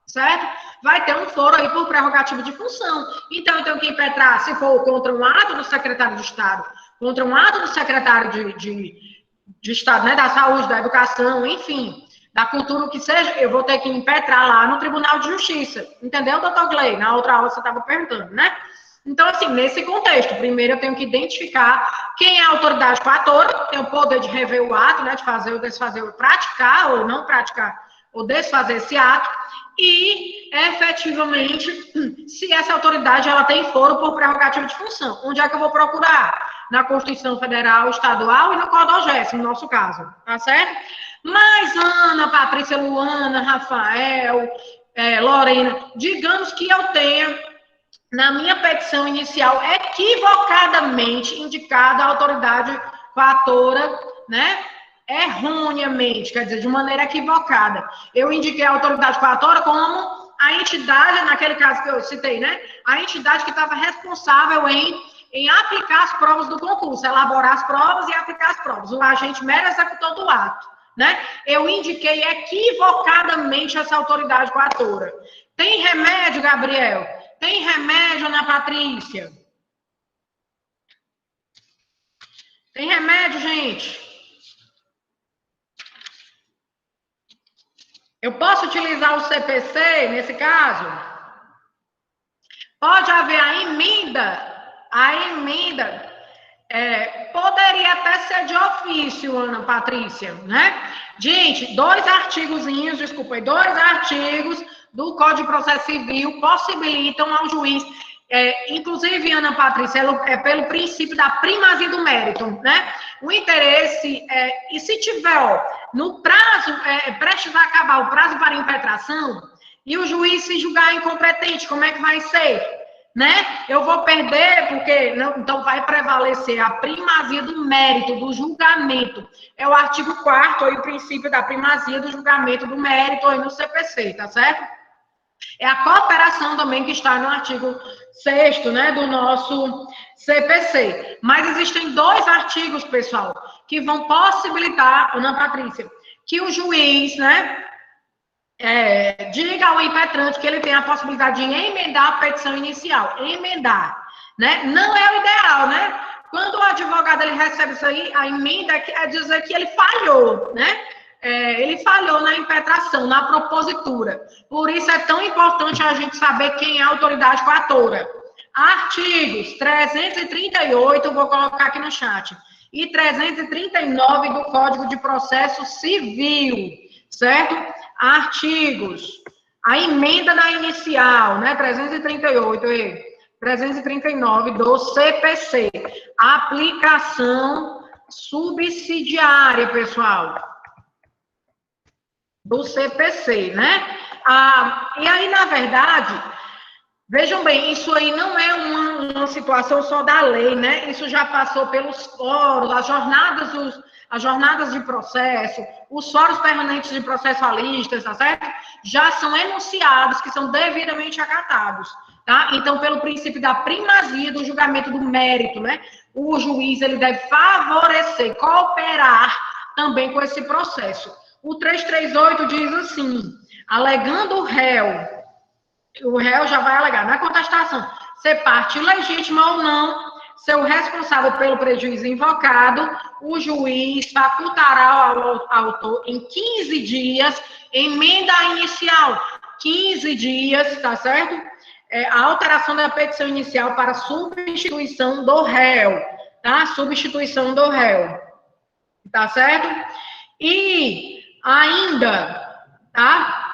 certo? Vai ter um foro aí por prerrogativa de função. Então, eu tenho que impetrar, se for contra um ato do secretário de Estado, contra um ato do secretário de Estado, né, da Saúde, da Educação, enfim, da cultura, o que seja, eu vou ter que impetrar lá no Tribunal de Justiça. Entendeu, doutor Gley? Na outra aula você estava perguntando, né? Então, assim, nesse contexto, primeiro eu tenho que identificar quem é a autoridade coatora, tem o poder de rever o ato, né, de fazer ou desfazer, ou praticar ou não praticar, ou desfazer esse ato, e, efetivamente, se essa autoridade ela tem foro por prerrogativa de função. Onde é que eu vou procurar? Na Constituição Federal, Estadual e no CODOGES, no nosso caso, tá certo? Mas, Ana, Patrícia, Luana, Rafael, Lorena, digamos que eu tenha, na minha petição inicial, equivocadamente indicado a autoridade coatora, né? Erroneamente, quer dizer, de maneira equivocada. Eu indiquei a autoridade coatora como a entidade, naquele caso que eu citei, né? A entidade que estava responsável em aplicar as provas do concurso, elaborar as provas e aplicar as provas. O agente mero executor do ato, né? Eu indiquei equivocadamente essa autoridade coatora. Tem remédio, Gabriel? Tem remédio, Ana Patrícia? Tem remédio, gente? Eu posso utilizar o CPC nesse caso? Pode haver a emenda poderia até ser de ofício, Ana Patrícia, né? Gente, dois artigos do Código de Processo Civil possibilitam ao juiz, inclusive, Ana Patrícia, pelo princípio da primazia do mérito, né? O interesse, e se tiver, ó, no prazo, prestes a acabar o prazo para impetração, e o juiz se julgar incompetente, como é que vai ser? Né? Eu vou perder porque então vai prevalecer a primazia do mérito, do julgamento. É o artigo 4º aí, o princípio da primazia do julgamento do mérito aí no CPC, tá certo? É a cooperação também que está no artigo 6º, né, do nosso CPC. Mas existem dois artigos, pessoal, que vão possibilitar, Ana Patrícia, que o juiz, né, diga ao impetrante que ele tem a possibilidade de emendar a petição inicial. Emendar, né? Não é o ideal, né? Quando o advogado ele recebe isso aí, a emenda é dizer que ele falhou, né? Ele falhou na impetração, na propositura. Por isso é tão importante a gente saber quem é a autoridade coatora. Artigos 338, vou colocar aqui no chat, e 339 do Código de Processo Civil, certo? Artigos, a emenda da inicial, né, 338 e 339 do CPC, aplicação subsidiária, pessoal, do CPC, né? E aí, na verdade, vejam bem, isso aí não é uma situação só da lei, né? Isso já passou pelos fóruns, as jornadas de processo, os fóruns permanentes de processualistas, tá certo? Já são enunciados que são devidamente acatados, tá? Então, pelo princípio da primazia do julgamento do mérito, né? O juiz, ele deve favorecer, cooperar também com esse processo. O 338 diz assim, alegando o réu já vai alegar na contestação, ser parte legítima ou não, ser o responsável pelo prejuízo invocado, o juiz facultará ao autor em 15 dias, emenda inicial, 15 dias, tá certo? A alteração da petição inicial para substituição do réu, tá? Substituição do réu, tá certo? E ainda, tá?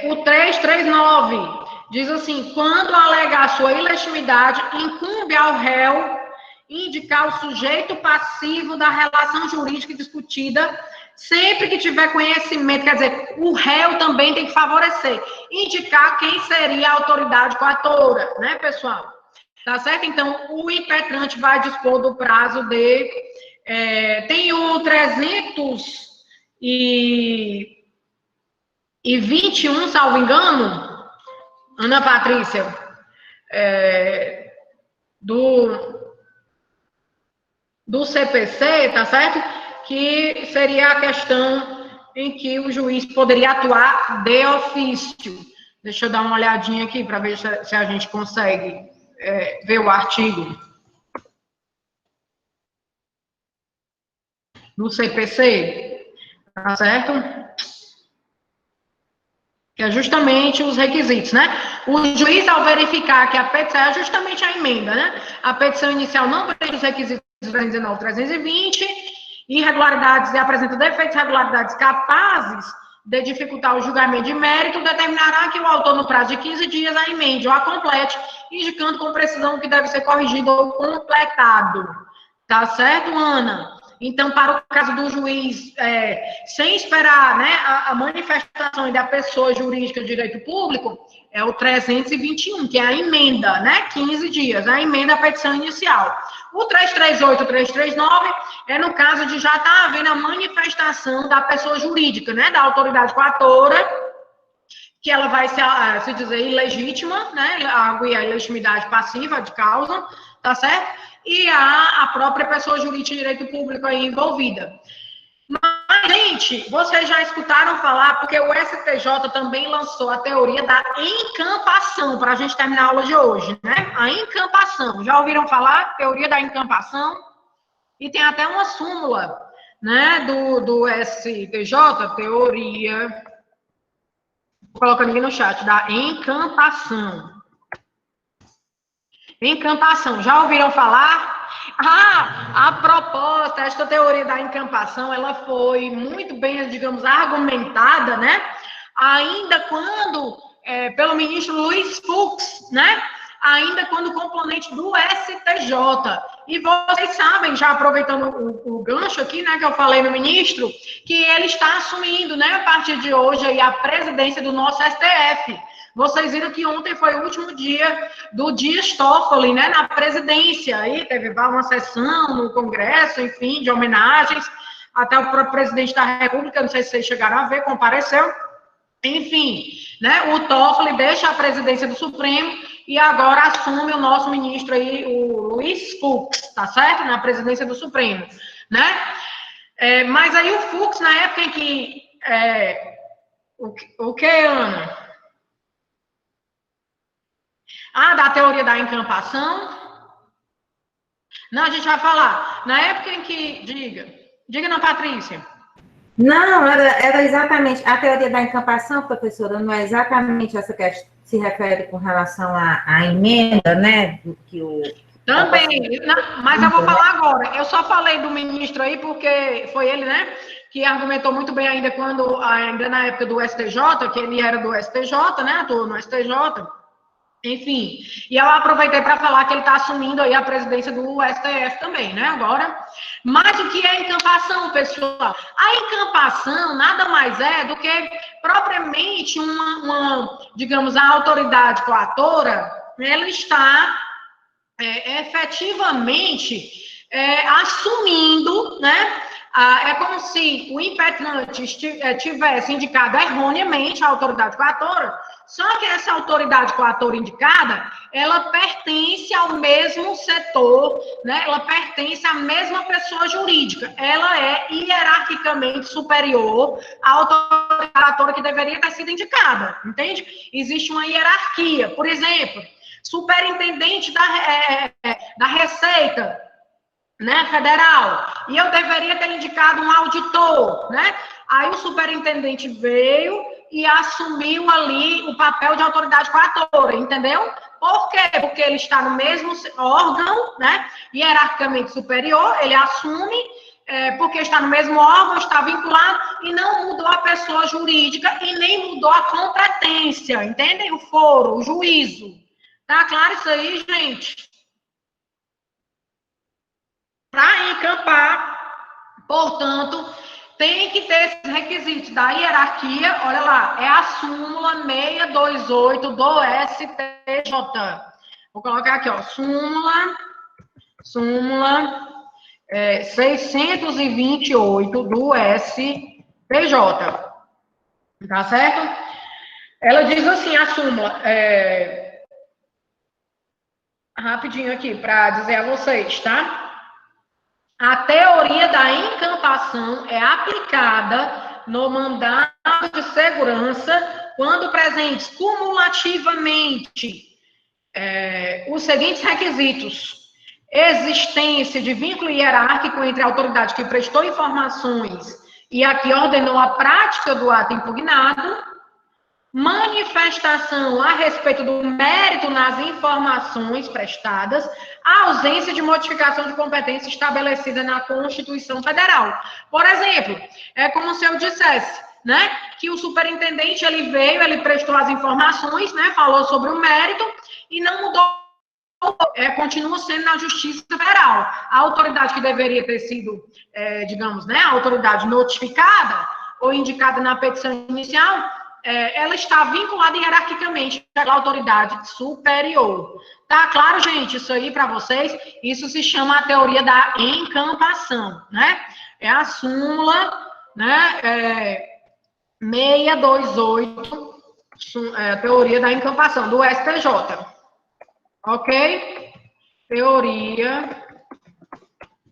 O 339 diz assim, quando alegar sua ilegitimidade, incumbe ao réu indicar o sujeito passivo da relação jurídica discutida, sempre que tiver conhecimento, quer dizer, o réu também tem que favorecer, indicar quem seria a autoridade coatora, né, pessoal? Tá certo? Então, o impetrante vai dispor do prazo de... tem o 321, salvo engano, Ana Patrícia, do CPC, tá certo? Que seria a questão em que o juiz poderia atuar de ofício. Deixa eu dar uma olhadinha aqui para ver se a gente consegue ver o artigo. No CPC, tá certo? Que é justamente os requisitos, né? O juiz, ao verificar que a petição é justamente a emenda, né? A petição inicial não preenche os requisitos 319, 320, irregularidades e apresenta defeitos e irregularidades capazes de dificultar o julgamento de mérito, determinará que o autor, no prazo de 15 dias, a emende ou a complete, indicando com precisão o que deve ser corrigido ou completado. Tá certo, Ana? Então, para o caso do juiz, sem esperar, né, a manifestação da pessoa jurídica de direito público, é o 321, que é a emenda, né, 15 dias, a emenda à petição inicial. O 338, 339, é no caso de já estar havendo a manifestação da pessoa jurídica, né, da autoridade coatora, que ela vai se dizer ilegítima, né, a ilegitimidade passiva de causa, tá certo? E a própria pessoa jurídica de direito público aí envolvida. Mas, gente, vocês já escutaram falar, porque o STJ também lançou a teoria da encampação, para a gente terminar a aula de hoje, né? A encampação. Já ouviram falar? Teoria da encampação? E tem até uma súmula, né, do STJ, teoria... Vou colocando aqui no chat, da encampação. Encampação, já ouviram falar? A proposta, esta teoria da encampação, ela foi muito bem, digamos, argumentada, né? Ainda quando, pelo ministro Luiz Fux, né? Ainda quando componente do STJ. E vocês sabem, já aproveitando o gancho aqui, né, que eu falei no ministro, que ele está assumindo, né, a partir de hoje, aí, a presidência do nosso STF. Vocês viram que ontem foi o último dia do Dias Toffoli, né, na presidência. Aí teve uma sessão no Congresso, enfim, de homenagens. Até o próprio presidente da República, não sei se vocês chegaram a ver, compareceu. Enfim, né, o Toffoli deixa a presidência do Supremo e agora assume o nosso ministro aí, o Luiz Fux, tá certo? Na presidência do Supremo, né? Mas aí o Fux, na época em que... o que, Ana? Da teoria da encampação? Não, a gente vai falar. Na época em que... Diga não, Patrícia. Não, era exatamente a teoria da encampação, professora, não é exatamente essa que se refere com relação à emenda, né? Do que o... Também, mas eu vou falar agora. Eu só falei do ministro aí porque foi ele, né, que argumentou muito bem ainda na época do STJ, que ele era do STJ, né, atuou no STJ. Enfim, e eu aproveitei para falar que ele está assumindo aí a presidência do STF também, né, agora. Mas o que é encampação, pessoal? A encampação nada mais é do que propriamente digamos, a autoridade coatora, ela está efetivamente assumindo, né, é como se o impetrante tivesse indicado erroneamente a autoridade coatora, só que essa autoridade coatora indicada, ela pertence ao mesmo setor, né? Ela pertence à mesma pessoa jurídica. Ela é hierarquicamente superior à autoridade coatora que deveria ter sido indicada, entende? Existe uma hierarquia. Por exemplo, superintendente da Receita, né, federal, e eu deveria ter indicado um auditor, né? Aí o superintendente veio e assumiu ali o papel de autoridade coatora, entendeu? Por quê? Porque ele está no mesmo órgão, né, hierarquicamente superior, ele assume, porque está no mesmo órgão, está vinculado, e não mudou a pessoa jurídica e nem mudou a competência, entendem? O foro, o juízo. Tá claro isso aí, gente? Para encampar, portanto, tem que ter esses requisitos da hierarquia, olha lá, é a súmula 628 do STJ. Vou colocar aqui, ó, súmula 628 do STJ. Tá certo? Ela diz assim, a súmula, rapidinho aqui, para dizer a vocês, tá? A teoria da encampação é aplicada no mandado de segurança quando presentes cumulativamente os seguintes requisitos: existência de vínculo hierárquico entre a autoridade que prestou informações e a que ordenou a prática do ato impugnado, manifestação a respeito do mérito nas informações prestadas, a ausência de modificação de competência estabelecida na Constituição Federal. Por exemplo, é como se eu dissesse, né, que o superintendente, ele veio, ele prestou as informações, né, falou sobre o mérito e não mudou, continua sendo na Justiça Federal. A autoridade que deveria ter sido, digamos, né, a autoridade notificada ou indicada na petição inicial, ela está vinculada hierarquicamente à autoridade superior. Tá claro, gente? Isso aí para vocês, isso se chama a teoria da encampação, né? É a súmula, né, 628, teoria da encampação, do STJ. Ok? Teoria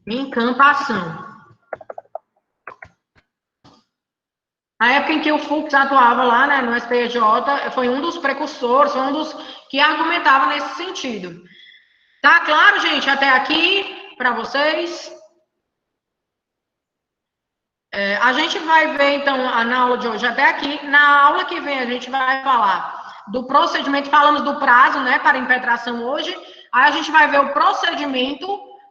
encampação. Na época em que o Fux atuava lá, né, no STJ, foi um dos precursores, foi um dos que argumentava nesse sentido. Tá claro, gente, até aqui, para vocês? A gente vai ver, então, na aula de hoje até aqui. Na aula que vem, a gente vai falar do procedimento, falamos do prazo, né, para impetração hoje. Aí a gente vai ver o procedimento,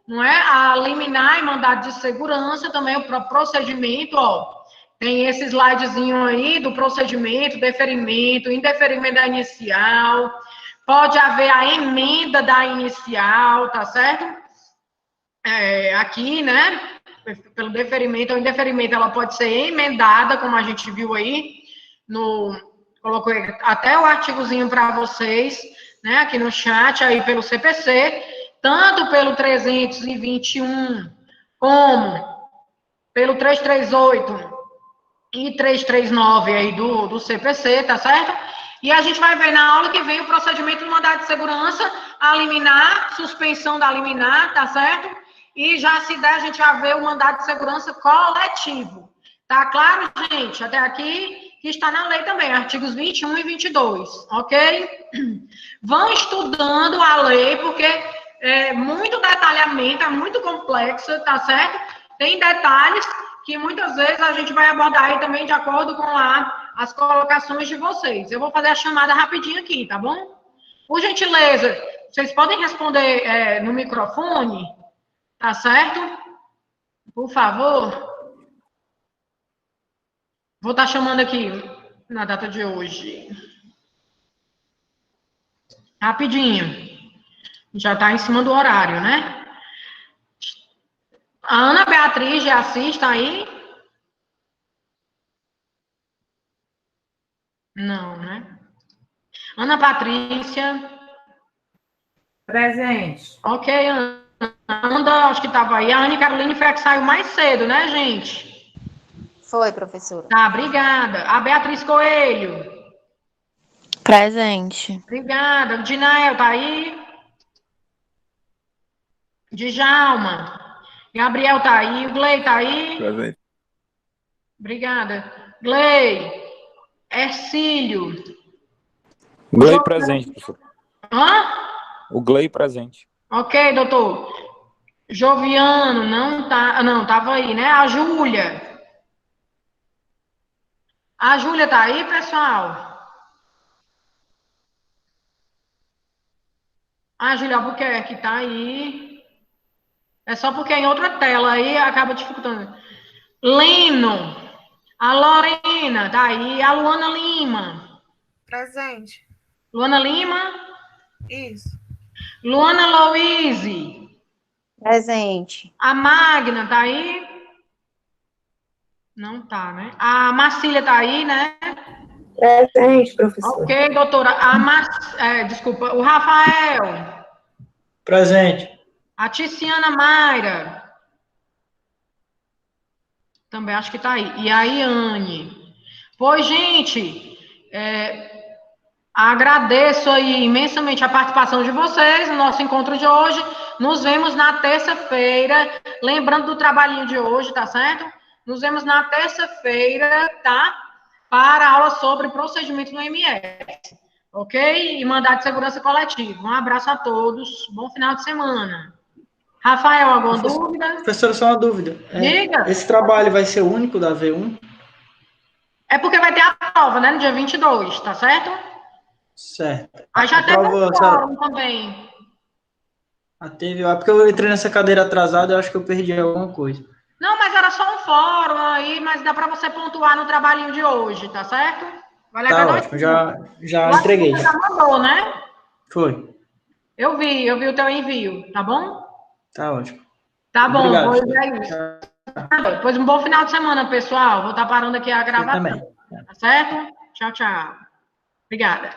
não é? A liminar e mandado de segurança, também o procedimento, ó. Tem esse slidezinho aí do procedimento, deferimento, indeferimento da inicial. Pode haver a emenda da inicial, tá certo? Aqui, né? Pelo deferimento ou indeferimento, ela pode ser emendada, como a gente viu aí. Colocou até o artigozinho para vocês, né? Aqui no chat, aí pelo CPC, tanto pelo 321, como pelo 338 e 339 aí do CPC, tá certo? E a gente vai ver na aula que vem o procedimento do mandado de segurança, a liminar, suspensão da liminar, tá certo? E já se der, a gente já vê o mandado de segurança coletivo. Tá claro, gente? Até aqui, que está na lei também, artigos 21 e 22, ok? Vão estudando a lei, porque é muito detalhamento, é muito complexa, tá certo? Tem detalhes que muitas vezes a gente vai abordar aí também de acordo com as colocações de vocês. Eu vou fazer a chamada rapidinho aqui, tá bom? Por gentileza, vocês podem responder no microfone, tá certo? Por favor. Vou estar chamando aqui na data de hoje. Rapidinho. Já está em cima do horário, né? A Ana Beatriz já assiste aí? Não, né? Ana Patrícia. Presente. Ok, Ana. Ana, acho que estava aí. A Ana Caroline foi a que saiu mais cedo, né, gente? Foi, professora. Tá, obrigada. A Beatriz Coelho. Presente. Obrigada. O Dinael tá aí? Djalma. Gabriel tá aí. O Glei tá aí? Presente. Obrigada. Glei. Ercílio. Glei presente, professor. Hã? O Glei presente. Ok, doutor. Joviano, não tá. Não, tava aí, né? A Júlia. A Júlia tá aí, pessoal? A Júlia Albuquerque tá aí. É só porque é em outra tela aí acaba dificultando. Leno. A Lorena tá aí. A Luana Lima. Presente. Luana Lima. Isso. Luana Louise. Presente. A Magna tá aí? Não tá, né? A Marcília tá aí, né? Presente, professor. Ok, doutora. Desculpa, o Rafael. Presente. A Ticiana Mayra. Também acho que tá aí. E a Iane. Pois, gente, agradeço aí imensamente a participação de vocês no nosso encontro de hoje. Nos vemos na terça-feira. Lembrando do trabalhinho de hoje, tá certo? Nos vemos na terça-feira, tá? Para a aula sobre procedimento no MS. Ok? E mandado de segurança coletivo. Um abraço a todos. Bom final de semana. Rafael, alguma dúvida? Professora, só uma dúvida. Diga. Esse trabalho vai ser o único da V1? É porque vai ter a prova, né? No dia 22, tá certo? Certo. Aí já A teve prova, um fórum também. teve, porque eu entrei nessa cadeira atrasada, eu acho que eu perdi alguma coisa. Não, mas era só um fórum aí, mas dá para você pontuar no trabalhinho de hoje, tá certo? Vai levar Tá ótimo, já entreguei. Você já mandou, né? Foi. Eu vi o teu envio, tá bom? Tá ótimo. Tá bom, Obrigado, pois é isso. Pois um bom final de semana, pessoal. Vou estar parando aqui a gravação. Também. Tá certo? Tchau, tchau. Obrigada.